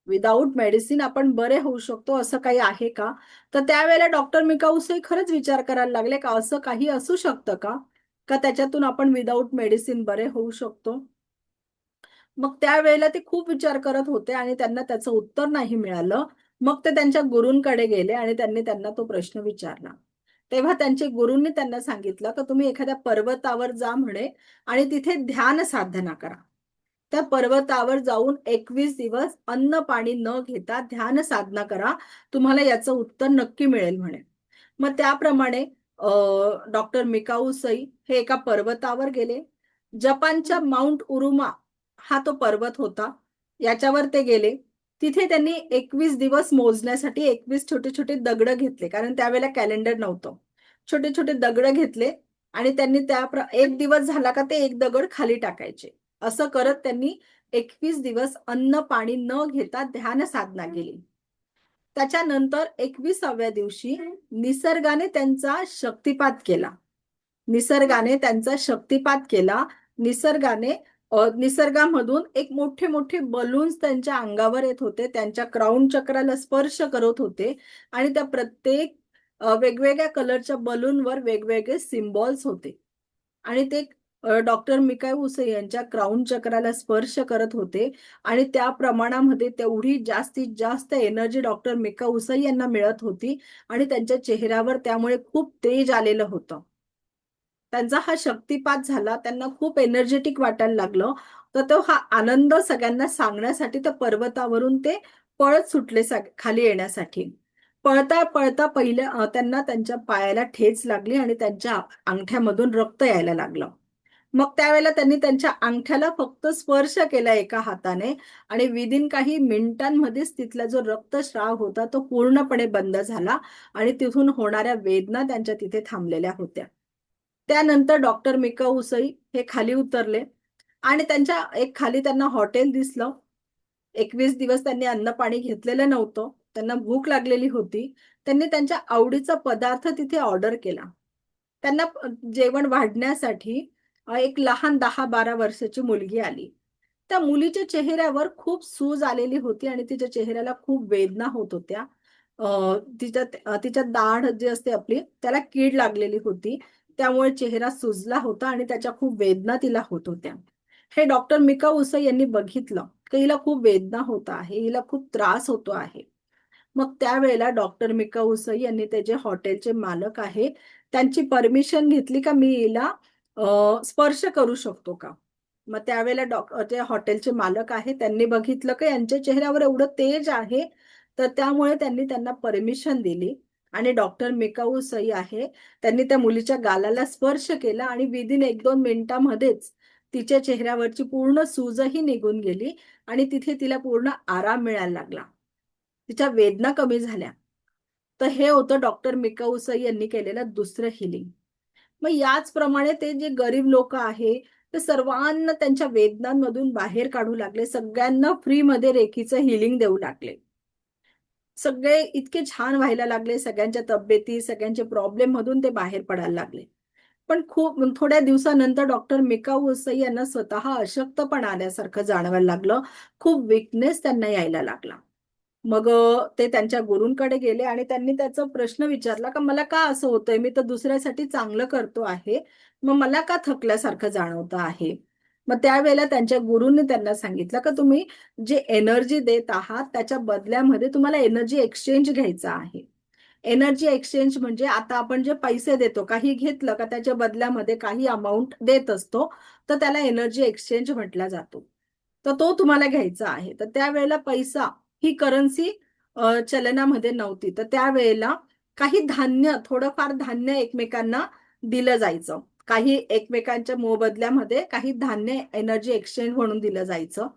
विदाऊट मेडिसिन आपण बरे होऊ शकतो, असं काही आहे का? तर त्यावेळेला डॉक्टर मिकाऊसही खरंच विचार करायला लागले का असं काही असू शकतं का त्याच्यातून आपण विदाऊट मेडिसिन बरे होऊ शकतो. मग त्यावेळेला ते खूप विचार करत होते आणि त्यांना त्याचं उत्तर नाही मिळालं. मग ते त्यांच्या गुरूंकडे गेले आणि त्यांनी त्यांना तो प्रश्न विचारला. तेव्हा त्यांचे गुरूंनी त्यांना सांगितलं की तुम्ही एखाद्या पर्वतावर जा म्हणे आणि तिथे ध्यान साधना करा. त्या पर्वतावर जाऊन 21 दिवस अन्न पाणी न घेता ध्यान साधना करा, तुम्हाला याचं उत्तर नक्की मिळेल म्हणे. मग त्याप्रमाणे डॉक्टर मिकाऊ सई हे एका पर्वतावर गेले. जपानच्या माउंट उरुमा हा तो पर्वत होता, याच्यावर ते गेले. तिथे त्यांनी 21 दिवस मोजण्यासाठी 21 छोटे छोटे दगड घेतले, कारण त्यावेळेला कॅलेंडर नव्हतं. छोटे छोटे दगड घेतले आणि त्यांनी एक दिवस झाला का ते एक दगड खाली टाकायचे. असं करत त्यांनी 21 दिवस अन्न पाणी न घेता ध्यान साधना केली. त्याच्यानंतर 21व्या दिवशी निसर्गाने त्यांचा शक्तिपात केला. निसर्गामधून एक मोठे मोठे बलून्स त्यांच्या अंगावर येत होते, त्यांच्या क्राऊन चक्राला स्पर्श करत होते आणि त्या प्रत्येक वेगवेगळ्या कलरच्या बलूनवर वेगवेगळे सिम्बॉल्स होते आणि ते डॉक्टर मिकाऊ सई यांच्या क्राऊन चक्राला स्पर्श करत होते आणि त्या प्रमाणामध्ये तेवढी जास्तीत जास्त एनर्जी डॉक्टर मिकाऊ सई यांना मिळत होती आणि त्यांच्या चेहऱ्यावर त्यामुळे खूप तेज आलेलं होतं. त्यांचा हा शक्तिपात झाला, त्यांना खूप एनर्जेटिक वाटायला लागलं. तर तो हा आनंद सगळ्यांना सांगण्यासाठी त्या पर्वतावरून ते पळत सुटले खाली येण्यासाठी. पळता पळता त्यांना त्यांच्या पायाला ठेच लागली आणि त्यांच्या अंगठ्यामधून रक्त यायला लागलं. मग त्यावेळेला त्यांनी त्यांच्या अंगठ्याला फक्त स्पर्श केला एका हाताने आणि विदिन काही मिनिटांमध्येच तिथला जो रक्तस्राव होता तो पूर्णपणे बंद झाला आणि तिथून होणाऱ्या वेदना त्यांच्या तिथे थांबलेल्या होत्या. त्यानंतर डॉक्टर मिकाऊ सई हे खाली उतरले आणि खाली त्यांना हॉटेल दिसलं. 21 दिवस त्यांनी अन्न पाणी घेतलेलं नव्हतं, त्यांना भूक लागलेली होती. त्यांनी त्यांच्या आवडीचा पदार्थ तिथे ऑर्डर केला. त्यांना जेवण वाढण्यासाठी एक लहान 10-12 वर्षाची मुलगी आली. त्या मुलीच्या चेहऱ्यावर खूप सूज आलेली होती आणि तिच्या चेहऱ्याला खूप वेदना होत होत्या. तिच्या दाढ जी असते आपली त्याला कीड लागलेली होती, त्यामुळे चेहरा सुजला होता आणि त्याच्या खूप वेदना तिला होत होत्या. हे डॉक्टर मिकाऊ सई यांनी बघितलं की हिला खूप वेदना होत आहे, हिला खूप त्रास होतो आहे. मग त्यावेळेला डॉक्टर मिकाऊ सई यांनी ते जे हॉटेलचे मालक आहे त्यांची परमिशन घेतली का मी हिला स्पर्श करू शकतो का. मग त्यावेळेला जे हॉटेलचे मालक आहे त्यांनी बघितलं की यांच्या चेहऱ्यावर एवढं तेज आहे, तर त्यामुळे त्यांनी त्यांना परमिशन दिली आणि डॉक्टर मिकाऊ सई आहे त्यांनी त्या मुलीच्या गालाला स्पर्श केला आणि विदिन 1-2 मिनिटांमध्येच तिच्या चेहऱ्यावरची पूर्ण सूजही निघून गेली आणि तिथे तिला पूर्ण आराम मिळायला लागला, तिच्या वेदना कमी झाल्या. तर हे होतं डॉक्टर मिकाऊ सई यांनी केलेलं दुसरं हिलिंग. मग याचप्रमाणे ते जे गरीब लोक आहे ते सर्वांना त्यांच्या वेदनांमधून बाहेर काढू लागले, सगळ्यांना फ्रीमध्ये रेकीचं हिलिंग देऊ लागले. सगळे इतके छान व्हायला लागले, सगळ्यांच्या तब्येती सगळ्यांचे प्रॉब्लेम मधून ते बाहेर पडायला लागले. पण खूप थोड्या दिवसानंतर डॉक्टर मिकाऊ सई यांना स्वतः अशक्तपणा आल्यासारखं जाणवायला लागलं, खूप विकनेस त्यांना यायला लागला. मग ते त्यांच्या गुरूंकडे गेले आणि त्यांनी त्याचा प्रश्न विचारला का मला का असं होतंय, मी तर दुसऱ्यासाठी चांगलं करतो आहे, मग मला का थकल्यासारखं जाणवत आहे. मग त्यावेळेला त्यांच्या गुरूंनी त्यांना सांगितलं का तुम्ही जे एनर्जी देत आहात त्याच्या बदल्यामध्ये तुम्हाला एनर्जी एक्सचेंज घ्यायचा आहे. एनर्जी एक्सचेंज म्हणजे आता आपण जे पैसे देतो, काही घेतलं का त्याच्या बदल्यामध्ये काही अमाऊंट देत असतो, तर त्याला एनर्जी एक्सचेंज म्हटला जातो. तर तो तुम्हाला घ्यायचा आहे. तर त्यावेळेला पैसा ही करन्सी चलनामध्ये नव्हती, तर त्यावेळेला काही धान्य, थोडंफार धान्य एकमेकांना दिलं जायचं, काही एकमेकांच्या मोबदल्यामध्ये काही धान्य एनर्जी एक्सचेंज म्हणून दिलं जायचं.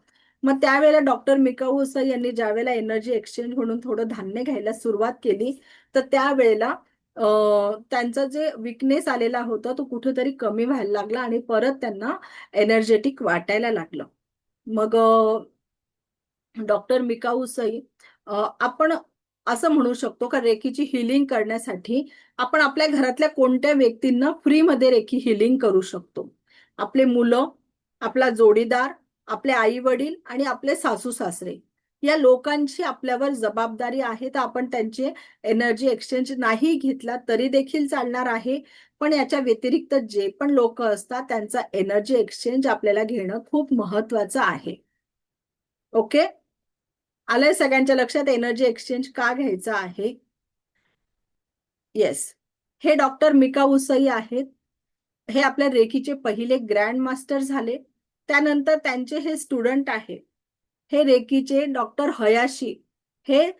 मग त्यावेळेला डॉक्टर मिकाऊ सई यांनी ज्यावेळेला एनर्जी एक्सचेंज म्हणून थोडं धान्य घ्यायला सुरुवात केली, तर त्यावेळेला त्यांचा जे विकनेस आलेला होता तो कुठेतरी कमी व्हायला लागला आणि परत त्यांना एनर्जेटिक वाटायला लागलं. मग डॉक्टर मिकाऊ सई आपण असं म्हणू शकतो का रेकीची हिलिंग करण्यासाठी आपण आपल्या घरातल्या कोणत्या व्यक्तींना फ्रीमध्ये रेकी हिलिंग करू शकतो. आपले मुलं, आपला जोडीदार, आपले आई वडील आणि आपले सासू सासरे या लोकांची आपल्यावर जबाबदारी आहे, तर आपण त्यांचे एनर्जी एक्सचेंज नाही घेतला तरी देखील चालणार आहे. पण याच्या व्यतिरिक्त जे पण लोक असतात त्यांचा एनर्जी एक्सचेंज आपल्याला घेणं खूप महत्वाचं आहे. ओके, आलंय सगळ्यांच्या लक्षात एनर्जी एक्सचेंज का घ्यायचं आहे. येस, हे डॉक्टर मिकाऊ सई आहेत, हे आपल्या रेकीचे पहिले ग्रँड मास्टर झाले. त्यानंतर त्यांचे हे स्टुडंट आहे, हे रेकीचे डॉक्टर हयाशी, हे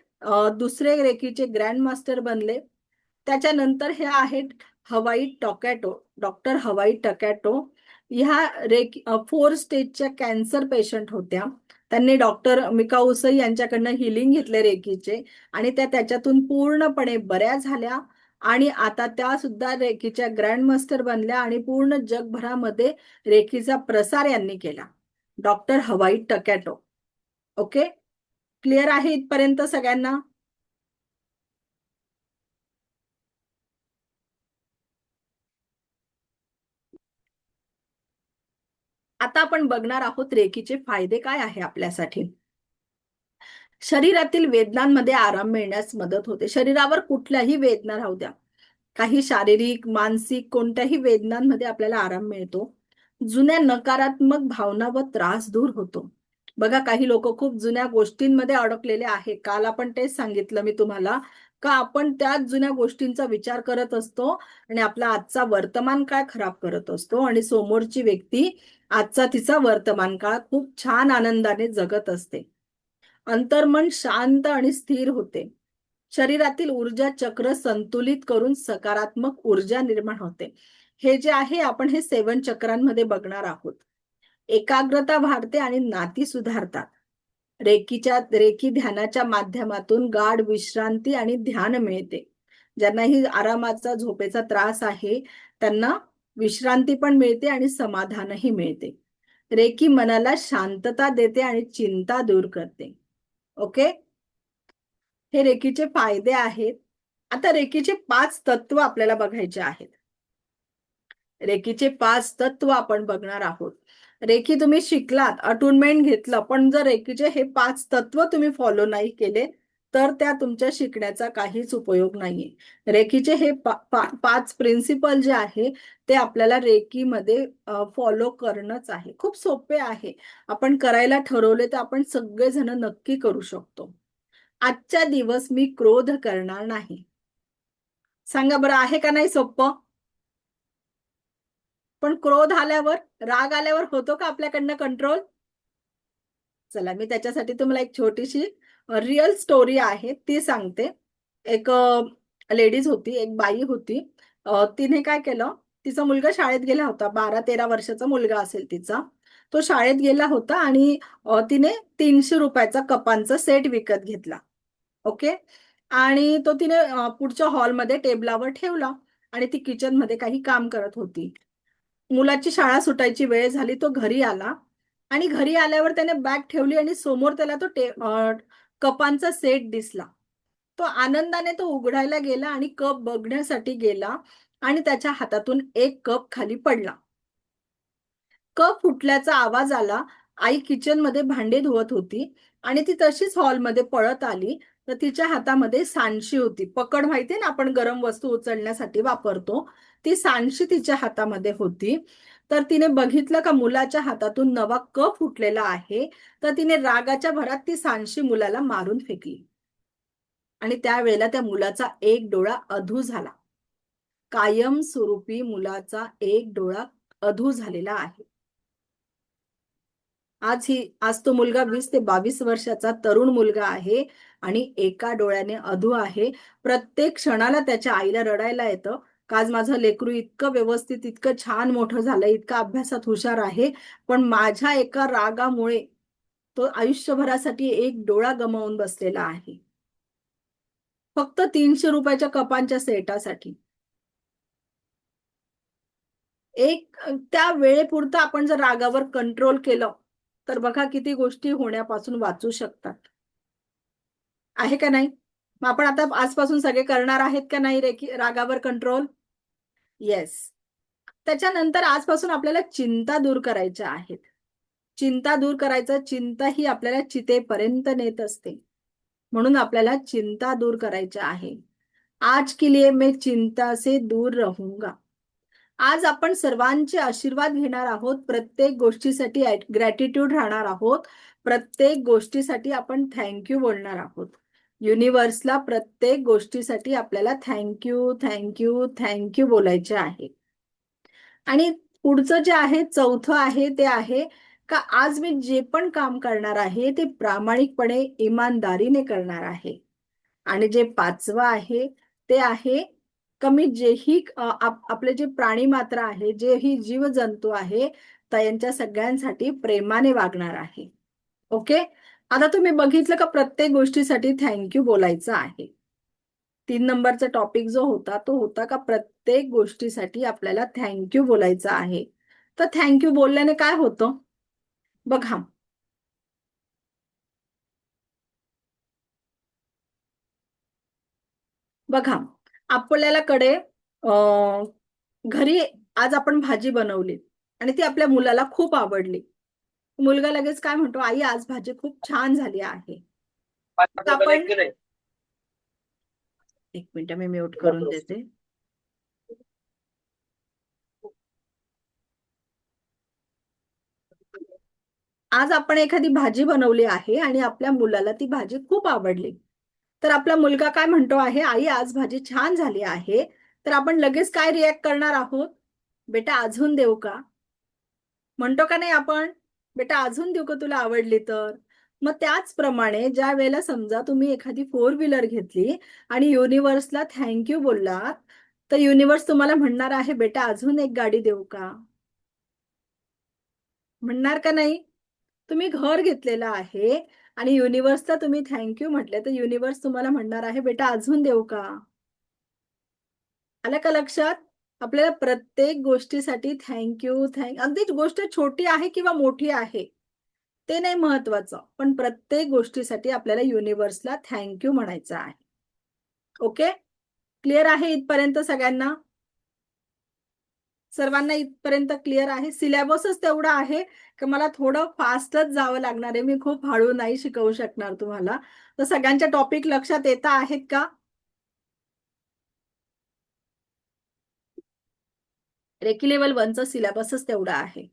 दुसरे रेकीचे ग्रँड मास्टर बनले. त्याच्यानंतर हे आहेत हवाई टोकॅटो, डॉक्टर हवाई टोकॅटो. ह्या 4 स्टेजच्या कॅन्सर पेशंट होत्या. त्यांनी डॉक्टर मिका उसई यांच्याकडनं हिलिंग घेतले रेकीचे आणि त्या त्याच्यातून पूर्णपणे बऱ्या झाल्या आणि आता त्या सुद्धा रेकीच्या ग्रँड मास्टर बनल्या आणि पूर्ण जगभरामध्ये रेकीचा प्रसार यांनी केला. डॉक्टर हवाई टोकॅटो. ओके, क्लिअर आहे इथपर्यंत सगळ्यांना? आता आपण बघणार आहोत रेकीचे फायदे काय आहे आपल्यासाठी. शरीरातील वेदनांमध्ये आराम मिळण्यास मदत होते. शरीरावर कुठल्याही वेदना राहू द्या, काही शारीरिक मानसिक कोणत्याही वेदनांमध्ये आपल्याला आराम मिळतो. जुन्या नकारात्मक भावना व त्रास दूर होतो. बघा, काही लोक खूप जुन्या गोष्टींमध्ये अडकलेले आहे. काल आपण तेच सांगितलं मी तुम्हाला, का आपण त्याच जुन्या गोष्टींचा विचार करत असतो आणि आपला आजचा वर्तमान काळ खराब करत असतो आणि समोरची व्यक्ती आजचा तिचा वर्तमान काळ खूप छान आनंदाने जगत असते. अंतर्मन शांत आणि स्थिर होते. शरीरातील ऊर्जा चक्र संतुलित करून सकारात्मक ऊर्जा निर्माण होते. हे जे आहे आपण हे 7 चक्रांमध्ये बघणार आहोत. एकाग्रता वाढते आणि नाती सुधारतात. रेकी ध्यानाच्या माध्यमातून गाढ विश्रांती आणि ध्यान मिळते. ज्यांनाही आरामाचा झोपेचा त्रास आहे त्यांना विश्रांती पण मिळते आणि समाधानही मिळते. रेकी मनाला शांतता देते आणि चिंता दूर करते. ओके, हे रेकीचे फायदे आहेत. आता रेकीचे 5 तत्व आपल्याला बघायचे आहेत. रेकीचे 5 तत्व आपण बघणार आहोत. रेकी तुम्ही शिकलात, अटुनमेंट घेतलं, पण जर रेकीचे हे 5 तत्व तुम्ही फॉलो नाही केले तर त्या तुमच्या शिकण्याचा काहीच उपयोग नाहीये. रेकीचे हे 5 प्रिन्सिपल जे आहे ते आपल्याला रेकीमध्ये फॉलो करणंच आहे. खूप सोपे आहे. आपण करायला ठरवले तर आपण सगळेजण नक्की करू शकतो. आजच्या दिवस मी क्रोध करणार नाही. सांगा बरं, आहे का नाही सोपं? पण क्रोध आल्यावर, राग आल्यावर होतो का आपल्याकडनं कंट्रोल? चला, मी त्याच्यासाठी तुम्हाला एक छोटीशी रिअल स्टोरी आहे ती सांगते. एक लेडीज होती, एक बाई होती. तिने काय केलं, तिचा मुलगा शाळेत गेला होता. 12-13 वर्षाचा मुलगा असेल तिचा. तो शाळेत गेला होता आणि तिने 300 रुपयाचा कपांचा सेट विकत घेतला. ओके, आणि तो तिने पुढच्या हॉलमध्ये टेबलावर ठेवला आणि ती किचन मध्ये काही काम करत होती. मुलाची शाळा सुटायची वेळ झाली. तो घरी आला आणि घरी आल्यावर त्याने बॅग ठेवली आणि समोर त्याला तो कपांचा सेट दिसला. तो आनंदाने तो उघडायला गेला आणि कप बघण्यासाठी गेला आणि त्याच्या हातातून एक कप खाली पडला. कप फुटल्याचा आवाज आला. आई किचन मध्ये भांडे धुवत होती आणि ती तशीच हॉलमध्ये पळत आली. तर तिच्या हातामध्ये सांडशी होती. पकड माहितीये ना, आपण गरम वस्तू उचलण्यासाठी वापरतो, ती सांडशी तिच्या हातामध्ये होती. तर तिने बघितलं का मुलाच्या हातातून नवा कप फुटलेला आहे. तर तिने रागाच्या भरात ती सांडशी मुलाला मारून फेकली आणि त्यावेळेला त्या मुलाचा एक डोळा अधू झाला. कायमस्वरूपी मुलाचा एक डोळा अधू झालेला आहे. आज तो मुलगा 20 ते 22 वर्षाचा तरुण मुलगा आहे आणि एका डोळ्याने अधू आहे. प्रत्येक क्षणाला त्याच्या आईला रडायला येतं, का आज माझं लेकरू इतकं व्यवस्थित, इतकं छान मोठं झालं, इतकं अभ्यासात हुशार आहे, पण माझ्या एका रागामुळे तो आयुष्यभरासाठी एक डोळा गमावून बसलेला आहे. फक्त 300 रुपयाच्या कपांच्या सेटासाठी. त्या वेळेपुरतं आपण जर रागावर कंट्रोल केलं तर बघा किती गोष्टी होण्यापासून वाचू शकतात. आहे का नाही? मग आपण आता आजपासून सगळे करणार आहेत का नाही रागावर कंट्रोल? येस. त्याच्यानंतर आजपासून आपल्याला चिंता दूर करायच्या आहेत. चिंता दूर करायचं, चिंता ही आपल्याला चितेपर्यंत नेत असते, म्हणून आपल्याला चिंता दूर करायच्या आहे. आज के लिए मैं चिंता से दूर रहूंगा. आज आपण सर्वांचे आशीर्वाद घेणार आहोत. प्रत्येक गोष्टीसाठी ग्रॅटिट्यूड राहणार आहोत. प्रत्येक गोष्टीसाठी आपण थँक्यू बोलणार आहोत. युनिव्हर्सला प्रत्येक गोष्टीसाठी आपल्याला थँक्यू थँक्यू थँक्यू बोलायचे आहे. आणि पुढचं जे आहे, चौथं आहे, ते आहे का आज मी जे पण काम करणार आहे ते प्रामाणिकपणे इमानदारीने करणार आहे. आणि जे पाचवं आहे ते आहे का मी जेही आपले जे प्राणी मात्र आहे, जेही जीवजंतू आहे त्यांच्या सगळ्यांसाठी प्रेमाने वागणार आहे. ओके. आता तुम्ही बघितलं का प्रत्येक गोष्टीसाठी थँक्यू बोलायचं आहे. 3 नंबरचा टॉपिक जो होता तो होता का प्रत्येक गोष्टीसाठी आपल्याला थँक्यू बोलायचं आहे. तर थँक्यू बोलल्याने काय होतं बघा. बघा आपल्याला कडे घरी आज आपण भाजी बनवली आणि ती आपल्या मुलाला खूप आवडली. मुलगा लगेच काय म्हणतो, आई आज भाजी खूप छान झाली आहे. तर आपण एक मिनिट मी म्यूट करून देते. आज आपण एखादी भाजी बनवली आहे आणि आपल्या मुलाला ती भाजी खूप आवडली. तर आपला मुलगा काय म्हणतो आहे, आई आज भाजी छान झाली आहे. तर आपण लगेच काय रिॲक्ट करणार आहोत, बेटा अजून देऊ का म्हणतो का नाही आपण, बेटा अजून देऊ का तुला आवडली तर. मग त्याचप्रमाणे ज्या वेळेला समजा तुम्ही एखादी 4 व्हीलर घेतली आणि युनिव्हर्सला थँक्यू बोललात तर युनिव्हर्स तुम्हाला म्हणणार आहे बेटा अजून एक गाडी देऊ का, म्हणणार का नाही. तुम्ही घर घेतलेलं आहे आणि युनिव्हर्सला तुम्ही थँक्यू म्हटले तर युनिव्हर्स तुम्हाला म्हणणार आहे बेटा अजून देऊ का. आलं का लक्षात. आपल्याला प्रत्येक गोष्टीसाठी थँक्यू अगदी गोष्ट छोटी आहे किंवा मोठी आहे ते नाही महत्वाचं, पण प्रत्येक गोष्टीसाठी आपल्याला युनिव्हर्सला थँक्यू म्हणायचं आहे. ओके. क्लिअर आहे इथपर्यंत सगळ्यांना, सर्वांना इथपर्यंत क्लिअर आहे. सिलेबसच तेवढा आहे की मला थोडं फास्टच जावं लागणार आहे, मी खूप हळू नाही शिकवू शकणार तुम्हाला. तर सगळ्यांच्या टॉपिक लक्षात येत आहेत का. रेकी लेवल 1चा सिलेबसच तेवढा आहे.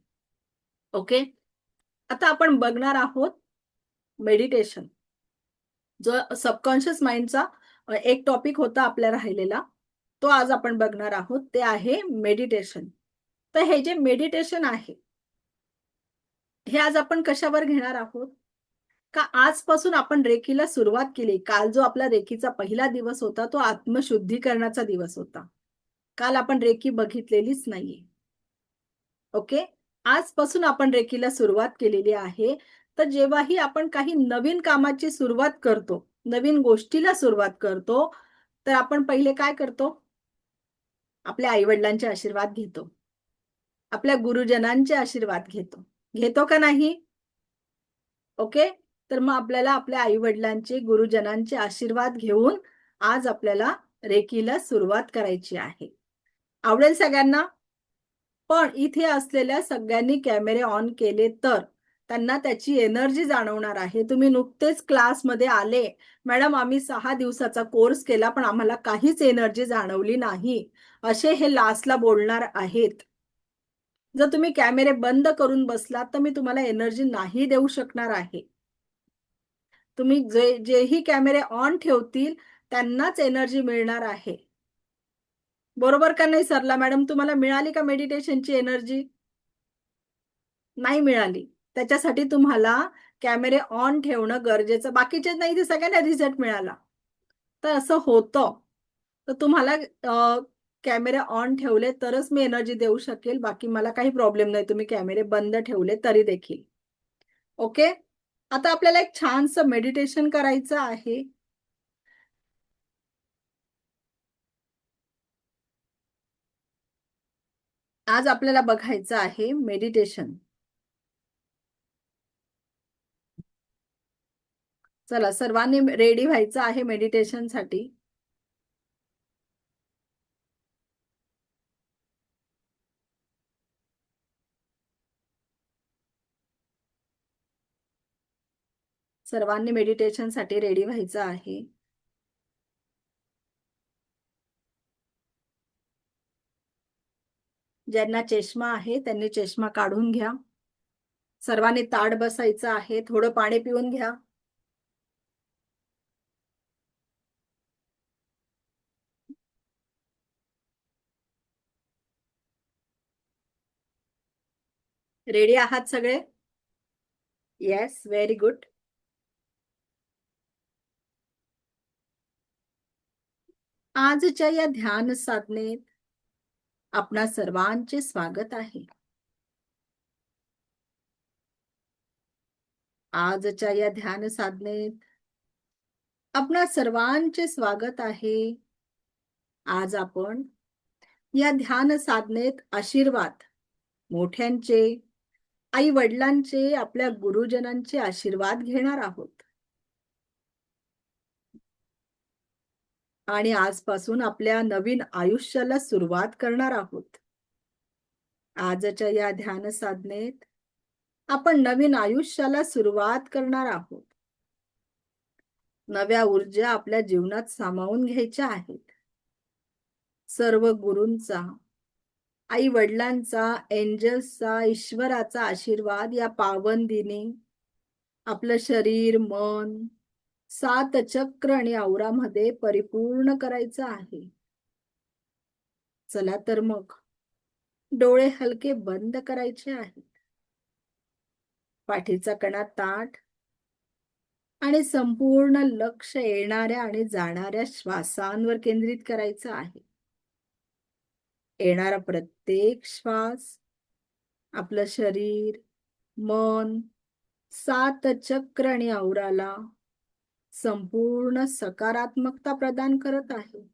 ओके. आता आपण बघणार आहोत मेडिटेशन, जो सबकॉन्शियस माइंडचा एक टॉपिक होता आपल्या राहिलेला, तो आज आपण बघणार आहोत. ते आहे मेडिटेशन. तर हे जे मेडिटेशन आहे हे आज आपण कशावर घेणार आहोत का आजपासून आपण रेकीला सुरुवात केली. काल जो आपला रेकीचा पहिला दिवस होता तो आत्मशुद्धीकरणाचा दिवस होता. काल आपण रेकी बघितलेलीच नाहीये. ओके. आजपासून आपण रेकीला सुरुवात केलेली आहे. तर जेव्हाही आपण काही नवीन कामाची सुरुवात करतो, नवीन गोष्टीला सुरुवात करतो, तर आपण पहिले काय करतो, आपल्या आईवडिलांचे आशीर्वाद घेतो, आपल्या गुरुजनांचे आशीर्वाद घेतो. घेतो का नाही. ओके. तर मग आपल्याला आपल्या आईवडिलांचे गुरुजनांचे आशीर्वाद घेऊन आज आपल्याला रेकीला सुरुवात करायची आहे. आवडेल सगळ्यांना. पण इथे असलेल्या सगळ्यांनी कॅमेरे ऑन केले तर त्यांना त्याची एनर्जी जाणवणार आहे. तुम्ही नुकतेच क्लासमध्ये आले, मॅडम आम्ही 6 दिवसाचा कोर्स केला पण आम्हाला काहीच एनर्जी जाणवली नाही, असे हे लास्टला बोलणार आहेत. जर तुम्ही कॅमेरे बंद करून बसलात तर मी तुम्हाला एनर्जी नाही देऊ शकणार आहे. तुम्ही जेही कॅमेरे ऑन ठेवतील त्यांनाच एनर्जी मिळणार आहे. बरोबर का नाही सरला मॅडम. तुम्हाला मिळाली का मेडिटेशनची एनर्जी. नाही मिळाली. त्याच्यासाठी तुम्हाला कॅमेरे ऑन ठेवणं गरजेचं. बाकीचे नाही ते सगळ्यांना रिझल्ट मिळाला. तर असं होतं. तर तुम्हाला कॅमेरे ऑन ठेवले तरच मी एनर्जी देऊ शकेल. बाकी मला काही प्रॉब्लेम नाही तुम्ही कॅमेरे बंद ठेवले तरी देखील. ओके. आता आपल्याला एक छानसं मेडिटेशन करायचं आहे. आज आपल्याला बघायचं आहे मेडिटेशन. चला सर्वांनी रेडी व्हायचं आहे मेडिटेशनसाठी. सर्वांनी मेडिटेशनसाठी रेडी व्हायचं आहे. ज्यांना चष्मा आहे त्यांनी चष्मा काढून घ्या. सर्वांनी ताठ बसायचं आहे. थोडं पाणी पिऊन घ्या. रेडी आहात सगळे. Yes, very good. आजच्या या ध्यान साधनेत आपणा सर्वांचे स्वागत आहे. आजच्या या ध्यान साधनेत आपणा सर्वांचे स्वागत आहे. आज आपण या ध्यान साधनेत आशीर्वाद, मोठ्यांचे, आई वडिलांचे, आपल्या गुरुजनांचे आशीर्वाद घेणार आहोत. आणि आजपासून आपल्या नवीन आयुष्याला सुरुवात करणार आहोत. आजच्या या ध्यान साधनेत आपण नवीन आयुष्याला सुरुवात करणार आहोत. नव्या ऊर्जा आपल्या जीवनात सामावून घ्यायच्या आहेत. सर्व गुरूंचा, आई वडिलांचा, एंजल्सचा, ईश्वराचा आशीर्वाद या पावन दिनी आपलं शरीर, मन, 7 चक्र आणि औरामध्ये परिपूर्ण करायचं आहे. चला तर मग डोळे हलके बंद करायचे आहेत. पाठीचा कणा ताठ आणि संपूर्ण लक्ष येणाऱ्या आणि जाणाऱ्या श्वासांवर केंद्रित करायचं आहे. येणारा प्रत्येक श्वास आपलं शरीर, मन, 7 चक्र आणि औराला संपूर्ण सकारात्मकता प्रदान करत आहे.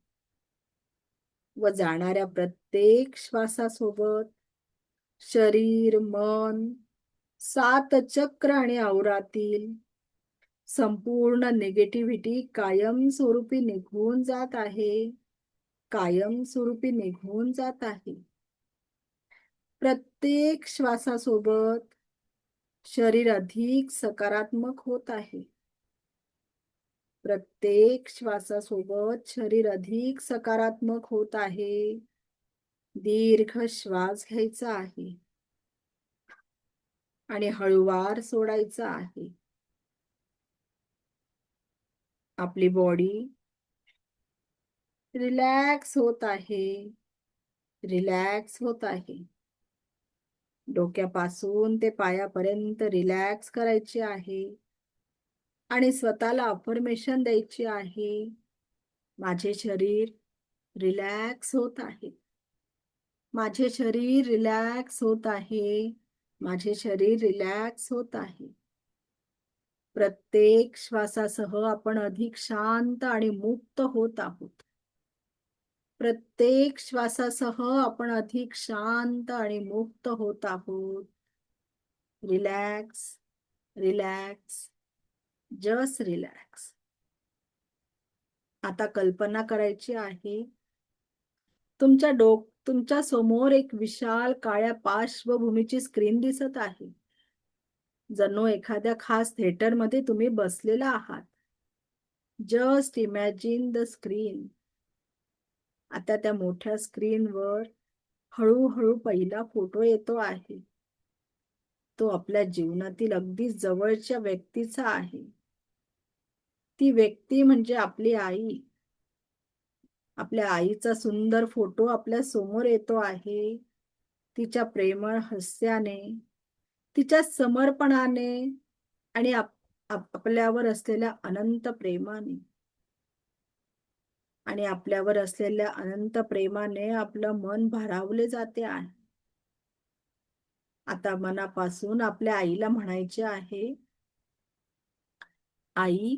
व जाणाऱ्या प्रत्येक श्वासासोबत शरीर, मन, 7 चक्र आणि औरातील संपूर्ण निगेटिव्हिटी कायमस्वरूपी निघून जात आहे. कायमस्वरूपी निघून जात आहे. प्रत्येक श्वासासोबत शरीर अधिक सकारात्मक होत आहे. प्रत्येक श्वासासोबत शरीर अधिक सकारात्मक होत आहे. दीर्घ श्वास घ्यायचा आहे आणि हळूवार सोडायचा आहे. आपली बॉडी रिलॅक्स होत आहे. रिलॅक्स होत आहे. डोक्यापासून ते पायापर्यंत रिलॅक्स करायचे आहे आणि स्वतःला अफर्मेशन द्यायची आहे. माझे शरीर रिलॅक्स होत आहे. माझे शरीर रिलॅक्स होत आहे. माझे शरीर रिलॅक्स होत आहे. प्रत्येक श्वासासह आपण अधिक शांत आणि मुक्त होत आहोत. प्रत्येक श्वासासह आपण अधिक शांत आणि मुक्त होत आहोत. Relax, relax, just relax. आता कल्पना करायची आहे तुमच्या समोर एक विशाल काळ्या पार्श्वभूमीची स्क्रीन दिसत आहे. जणू एखाद्या खास थिएटरमध्ये तुम्ही बसलेला आहात. Just imagine the screen. आता त्या मोठ्या स्क्रीनवर हळूहळू पहिला फोटो येतो आहे. तो आपल्या जीवनातील अगदी जवळच्या व्यक्तीचा आहे. ती व्यक्ती म्हणजे आपली आई. आपल्या आईचा सुंदर फोटो आपल्या समोर येतो आहे. तिच्या प्रेमळ हास्याने, तिच्या समर्पणाने आणि आपल्यावर असलेल्या अनंत प्रेमाने. आणि आपल्यावर असलेल्या अनंत प्रेमाने आपलं मन भारावले जाते आहे. आता मनापासून आपल्या आईला म्हणायचे आहे, आई,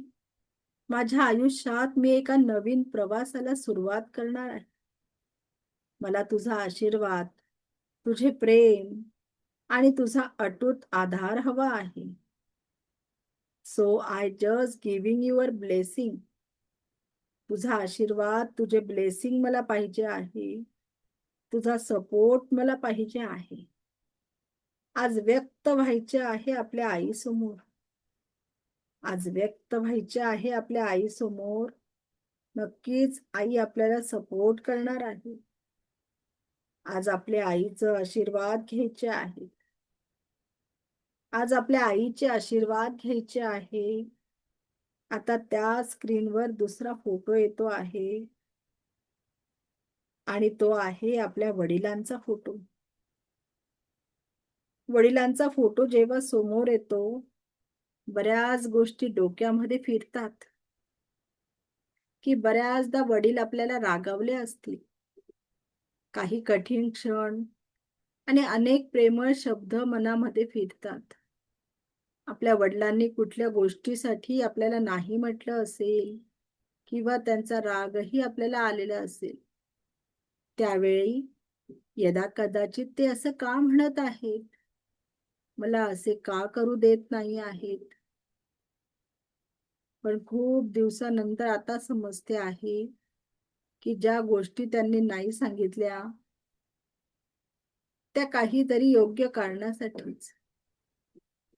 माझ्या आयुष्यात मी एका नवीन प्रवासाला सुरुवात करणार आहे. मला तुझा आशीर्वाद, तुझे प्रेम आणि तुझा अटूट आधार हवा आहे. So I just giving your blessing. तुझा आशीर्वाद, तुझे ब्लेसिंग मला पाहिजे आहे. तुझा सपोर्ट मला पाहिजे आहे. आज व्यक्त व्हायचे आहे आपल्या आईसमोर. आज व्यक्त व्हायचे आहे आपल्या आईसमोर. नक्कीच आई आपल्याला सपोर्ट करणार आहे. आज आपल्या आईचं आशीर्वाद घ्यायचे आहे. आज आपल्या आईचे आशीर्वाद घ्यायचे आहे. आता त्या स्क्रीनवर दुसरा फोटो येतो आहे आणि तो आहे आपल्या वडिलांचा फोटो. वडिलांचा फोटो जेव्हा समोर येतो बऱ्याच गोष्टी डोक्यामध्ये फिरतात की बऱ्याचदा वडील आपल्याला रागावले असतील, काही कठीण क्षण आणि अनेक प्रेमळ शब्द मनामध्ये फिरतात. आपल्या वडिलांनी कुठल्या गोष्टीसाठी आपल्याला नाही म्हटलं असेल किंवा त्यांचा रागही आपल्याला आलेला असेल. त्यावेळी यदा कदाचित ते असं का म्हणत आहेत, मला असे का करू देत नाही आहेत, पण खूप दिवसानंतर आता समजते आहे की ज्या गोष्टी त्यांनी नाही सांगितल्या त्या काहीतरी योग्य कारणासाठीच,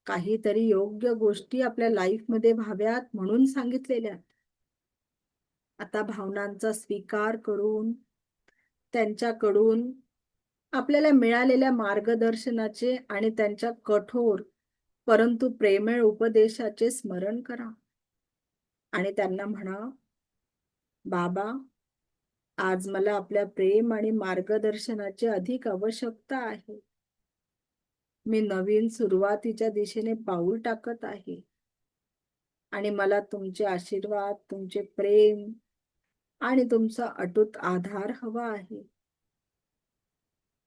काहीतरी योग्य गोष्टी आपल्या लाईफमध्ये व्हाव्यात म्हणून सांगितलेल्या. आता भावनांचा स्वीकार करून त्यांच्याकडून आपल्याला मिळालेल्या मार्गदर्शनाचे आणि त्यांच्या कठोर परंतु प्रेमळ उपदेशाचे स्मरण करा आणि त्यांना म्हणा, बाबा, आज मला आपल्या प्रेम आणि मार्गदर्शनाची अधिक आवश्यकता आहे. मी नवीन सुरुवातीच्या दिशेने पाऊल टाकत आहे आणि मला तुमचे आशीर्वाद, तुमचे प्रेम आणि तुमचा अटूट आधार हवा आहे.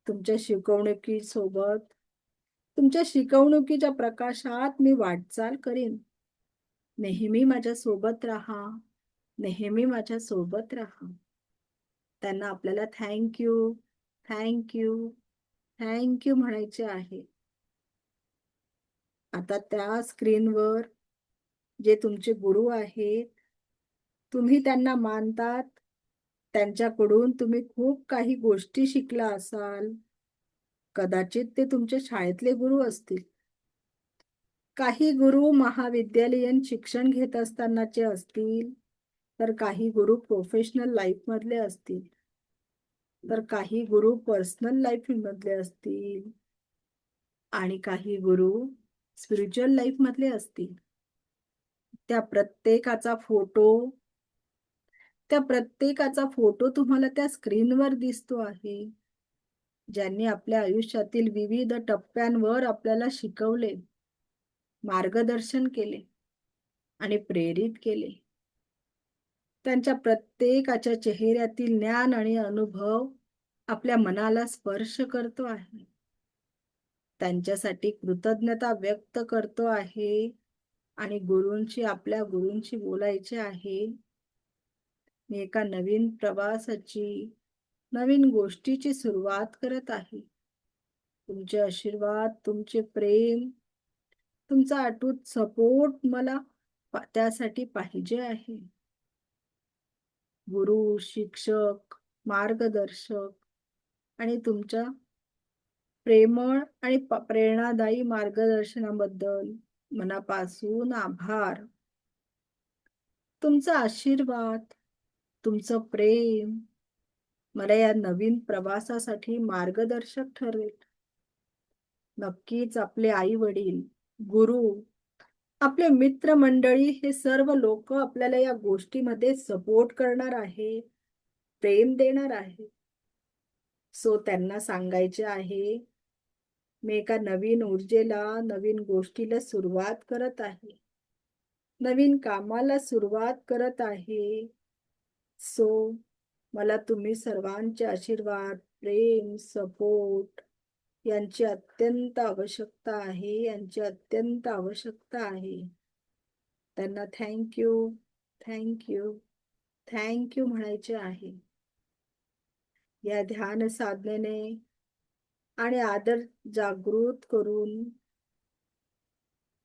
तुमच्या शिकवणुकीच्या प्रकाशात मी वाटचाल करीन. नेहमी माझ्या सोबत राहा, नेहमी माझ्या सोबत राहा. त्यांना आपल्याला थँक्यू, थँक्यू, थँक्यू म्हणायचे आहे. आता त्या स्क्रीनवर जे तुमचे गुरु आहेत, तुम्ही त्यांना मानतात, त्यांच्याकडून तुम्ही खूप काही गोष्टी शिकला असाल. कदाचित ते तुमच्या शाळेतले गुरु असतील, काही गुरु महाविद्यालयीन शिक्षण घेत असतानाचे असतील, तर काही गुरु प्रोफेशनल लाईफ मधले असतील, तर काही गुरु पर्सनल लाईफ मधले असतील आणि काही गुरु स्पिरिच्युअल लाईफ मधले असतील. त्या प्रत्येकाचा फोटो तुम्हाला त्या स्क्रीनवर दिसतो आहे, ज्यांनी आपल्या आयुष्यातील विविध टप्प्यांवर आपल्याला शिकवले, मार्गदर्शन केले आणि प्रेरित केले. त्यांच्या प्रत्येकाच्या चेहऱ्यातील ज्ञान आणि अनुभव आपल्या मनाला स्पर्श करतो आहे. त्यांच्यासाठी कृतज्ञता व्यक्त करतो आहे आणि आपल्या गुरूंशी बोलायचे आहे. मी एका नवीन प्रवासाची, नवीन गोष्टीची सुरुवात करत आहे. तुमचे आशीर्वाद, तुमचे प्रेम, तुमचा अटूट सपोर्ट मला त्यासाठी पाहिजे आहे. गुरु, शिक्षक, मार्गदर्शक आणि तुमच्या प्रेमळ आणि प्रेरणादायी मार्गदर्शनाबद्दल मनापासून आभार. तुमचा आशीर्वाद, तुमचं प्रेम मला या नवीन प्रवासासाठी मार्गदर्शक ठरेल. नक्कीच आपले आई वडील, गुरु, आपले मित्रमंडळी हे सर्व लोक आपल्याला या गोष्टीमध्ये सपोर्ट करणार आहे, प्रेम देणार आहे. सो त्यांना सांगायचे आहे, मी एका नवीन ऊर्जेला, नवीन गोष्टीला सुरुवात करत आहे, नवीन कामाला सुरुवात करत आहे. सो मला तुम्ही सर्वांचे आशीर्वाद, प्रेम, सपोर्ट यांची अत्यंत आवश्यकता आहे, यांची अत्यंत आवश्यकता आहे. त्यांना थँक्यू, थँक्यू, थँक्यू म्हणायचे आहे. या ध्यान साधनेने आणि आदर जागृत करून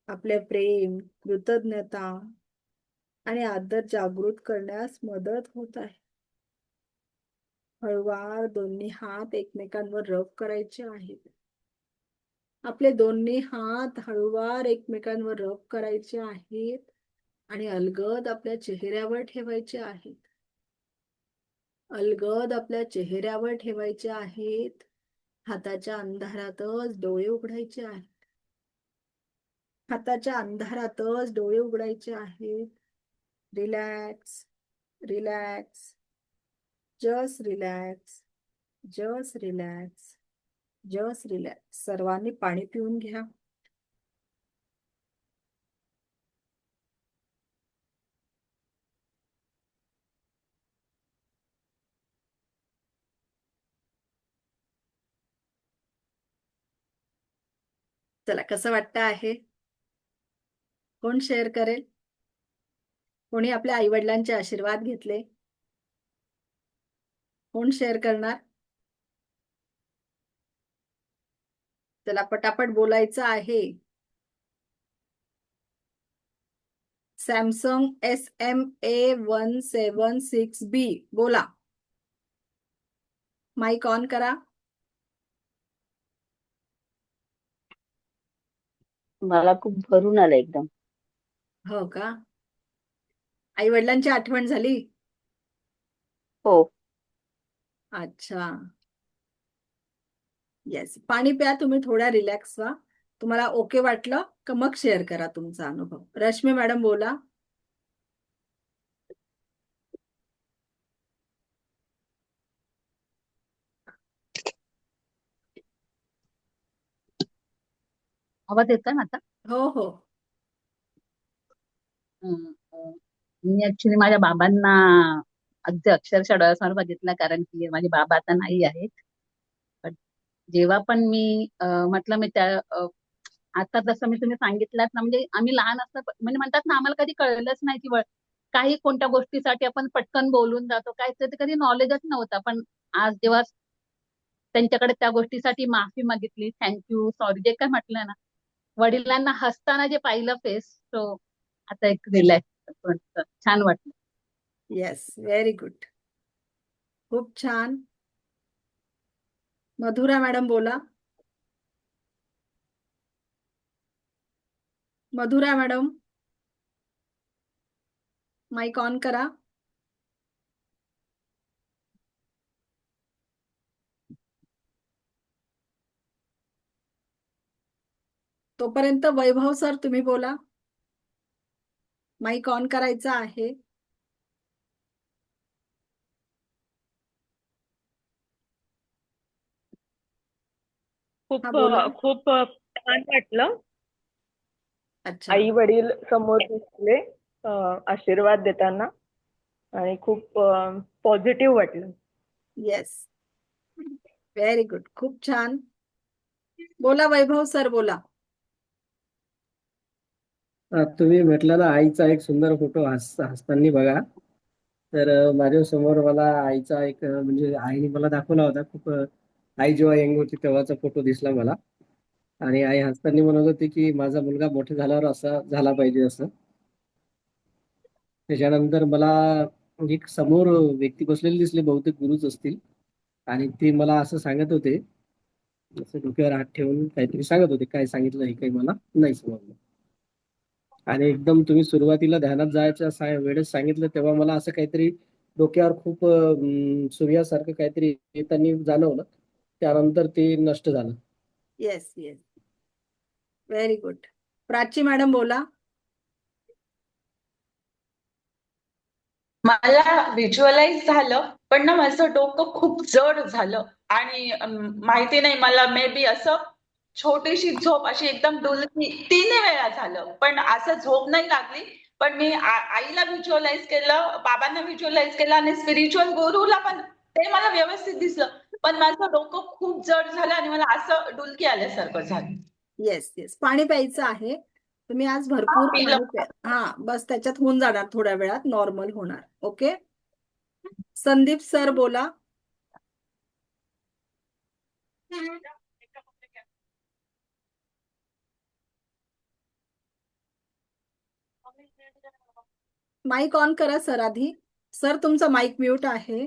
आपले प्रेम, कृतज्ञता आणि आदर जागृत करण्यास मदत होत आहे. हळूवार दोन्ही हात एकमेकांवर रब करायचे आहेत. आपले दोन्ही हात हळूवार एकमेकांवर रब करायचे आहेत आणि अलगद आपल्या चेहऱ्यावर ठेवायचे आहेत. अलगद आपल्या चेहऱ्यावर ठेवायचे आहेत. हाताच्या अंधारातच डोळे उघडायचे आहेत. हाताच्या अंधारातच डोळे उघडायचे आहेत. Relax, relax, just relax, just relax, just relax. सर्वांनी पाणी पिऊन घ्या. चला, कसं वाटतं आहे? कोण शेअर करेल? कोणी आपल्या आई वडिलांचे आशीर्वाद घेतले? कोण शेअर करणार? चला, पटापट बोलायचं आहे. सॅमसंग SMA176B बोला. माईक ऑन करा. मला खूप भरून आलं एकदम. हो का? आई वडिलांची आठवण झाली? हो. अच्छा. येस, पाणी प्या, तुम्ही थोड्या रिलॅक्स व्हा. तुम्हाला ओके वाटलं का मग शेअर करा तुमचा अनुभव. रश्मी मॅडम बोला. आवाज येतोय माझा? हो हो. अं, अं, मी ऍक्च्युली माझ्या बाबांना अगदी अक्षरशः डोळ्यासमोर बघितलं, कारण की माझे बाबा आता नाही आहेत. पण जेव्हा पण मी म्हटलं मी त्या आता जसं मी तुम्ही सांगितलं ना, म्हणजे आम्ही लहान असता म्हणजे म्हणतात ना, आम्हाला कधी कळलंच नाही की काही कोणत्या गोष्टीसाठी आपण पटकन बोलून जातो, काय ते कधी नॉलेजच नव्हतं. पण आज जेव्हा त्यांच्याकडे त्या गोष्टीसाठी माफी मागितली, थँक्यू, सॉरी, जे काय म्हटलं ना, वडिलांना हसताना जे पाहिलं फेस, तो आता एक रिलॅक्स छान वाटलं. Yes, very good. खूप छान. मधुरा मॅडम बोला. मधुरा मॅडम, माईक ऑन करा. तोपर्यंत वैभव सर तुम्ही बोला. माईक ऑन करायचा आहे. हा, बोला. खूप छान वाटलं. अच्छा. आई वडील समोर दिसले आशीर्वाद देताना, आणि खूप पॉझिटिव्ह वाटलं. Yes, very good. खूप छान. बोला वैभव सर, बोला. तुम्ही म्हटलं ना आईचा एक सुंदर फोटो हसताना बघा. तर माझ्या समोर मला आईचा एक म्हणजे आईने मला दाखवला होता. खूप आई जेव्हा यंग होती तेव्हाचा फोटो दिसला मला. आणि आई हसताना म्हणत होती की माझा मुलगा मोठा झाल्यावर असा झाला पाहिजे असं. त्याच्यानंतर मला एक समोर व्यक्ती बसलेले दिसले, बहुतेक गुरुच असतील. आणि ते मला असं सांगत होते, असं डोक्यावर हात ठेवून काहीतरी सांगत होते. काय सांगितलं हे काही मला नाही समजलं. आणि एकदम तुम्ही सुरुवातीला ध्यानात जायच्या वेळेस सांगितलं तेव्हा मला असं काहीतरी डोक्यावर खूप सूर्यासारखं काहीतरी येताना जाणवलं. त्यानंतर ते नष्ट झालं. Yes yes, very good. Prachi madam बोला. मला व्हिज्युअलाइज झालं, पण ना माझं डोकं खूप जड झालं. आणि माहिती नाही, मला मे बी असं छोटीशी झोप अशी एकदम डुलकी 3 वेळा झालं, पण असं झोप नाही लागली. पण मी आईला व्हिज्युअलाइज केलं, बाबांना व्हिज्युअलाइज केलं, आणि स्पिरिच्युअल गुरुला पण ते मला व्यवस्थित दिसलं. पण माझं डोकं खूप जड झालं आणि मला असं डुलकी आल्यासारखं झालं. येस येस, पाणी प्यायचं आहे. तुम्ही आज भरपूर पिलं. पाणी प्या. हा, बस त्याच्यात होऊन जाणार, थोड्या वेळात नॉर्मल होणार. ओके. संदीप सर बोला. माईक ऑन करा सर आधी. सर तुमचा माईक म्यूट आहे.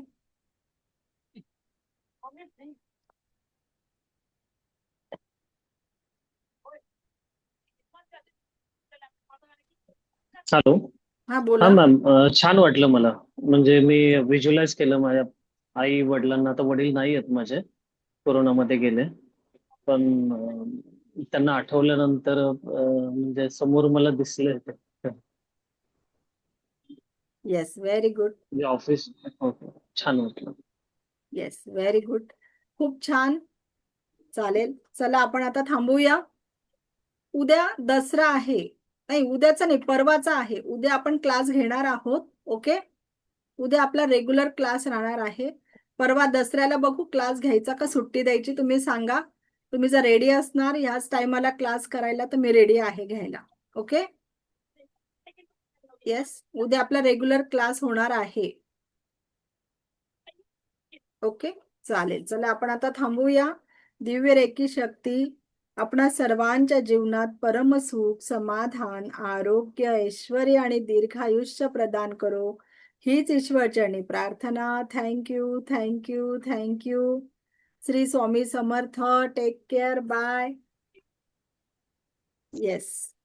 हॅलो. हा, हा बोला. मॅम, छान वाटलं मला. म्हणजे मी व्हिज्युअलाइज केलं माझ्या आई वडिलांना. आता वडील नाही आहेत माझे, कोरोनामध्ये गेले. पण त्यांना आठवल्यानंतर म्हणजे समोर मला दिसले ते. Yes, very good. म्हणजे ऑफिस. छान वाटलं. Yes, very good. खूप छान. चालेल, चला आपण आता थांबूया. उद्या दसरा आहे. नाही, उद्याचा नाही, परवाचा आहे. उद्या आपण क्लास घेणार आहोत. ओके. उद्या आपला रेग्युलर क्लास राहणार आहे. परवा दसऱ्याला बघू क्लास घ्यायचा का सुट्टी द्यायची, तुम्ही सांगा. तुम्ही जर रेडी असणार ह्याच टायमाला क्लास करायला तर मी रेडी आहे घ्यायला. ओके. येस, उद्या आपला रेग्युलर क्लास होणार आहे. ओके, चालेल. चला आपण आता थांबूया. दिव्य रेकी शक्ती आपणा सर्वांच्या जीवनात परमसुख, समाधान, आरोग्य, ऐश्वर्य आणि दीर्घायुष्य प्रदान करो, हीच ईश्वरचरणी प्रार्थना. Thank you, thank you, thank you. Shri Swami Samarth. Take care. Bye. Yes.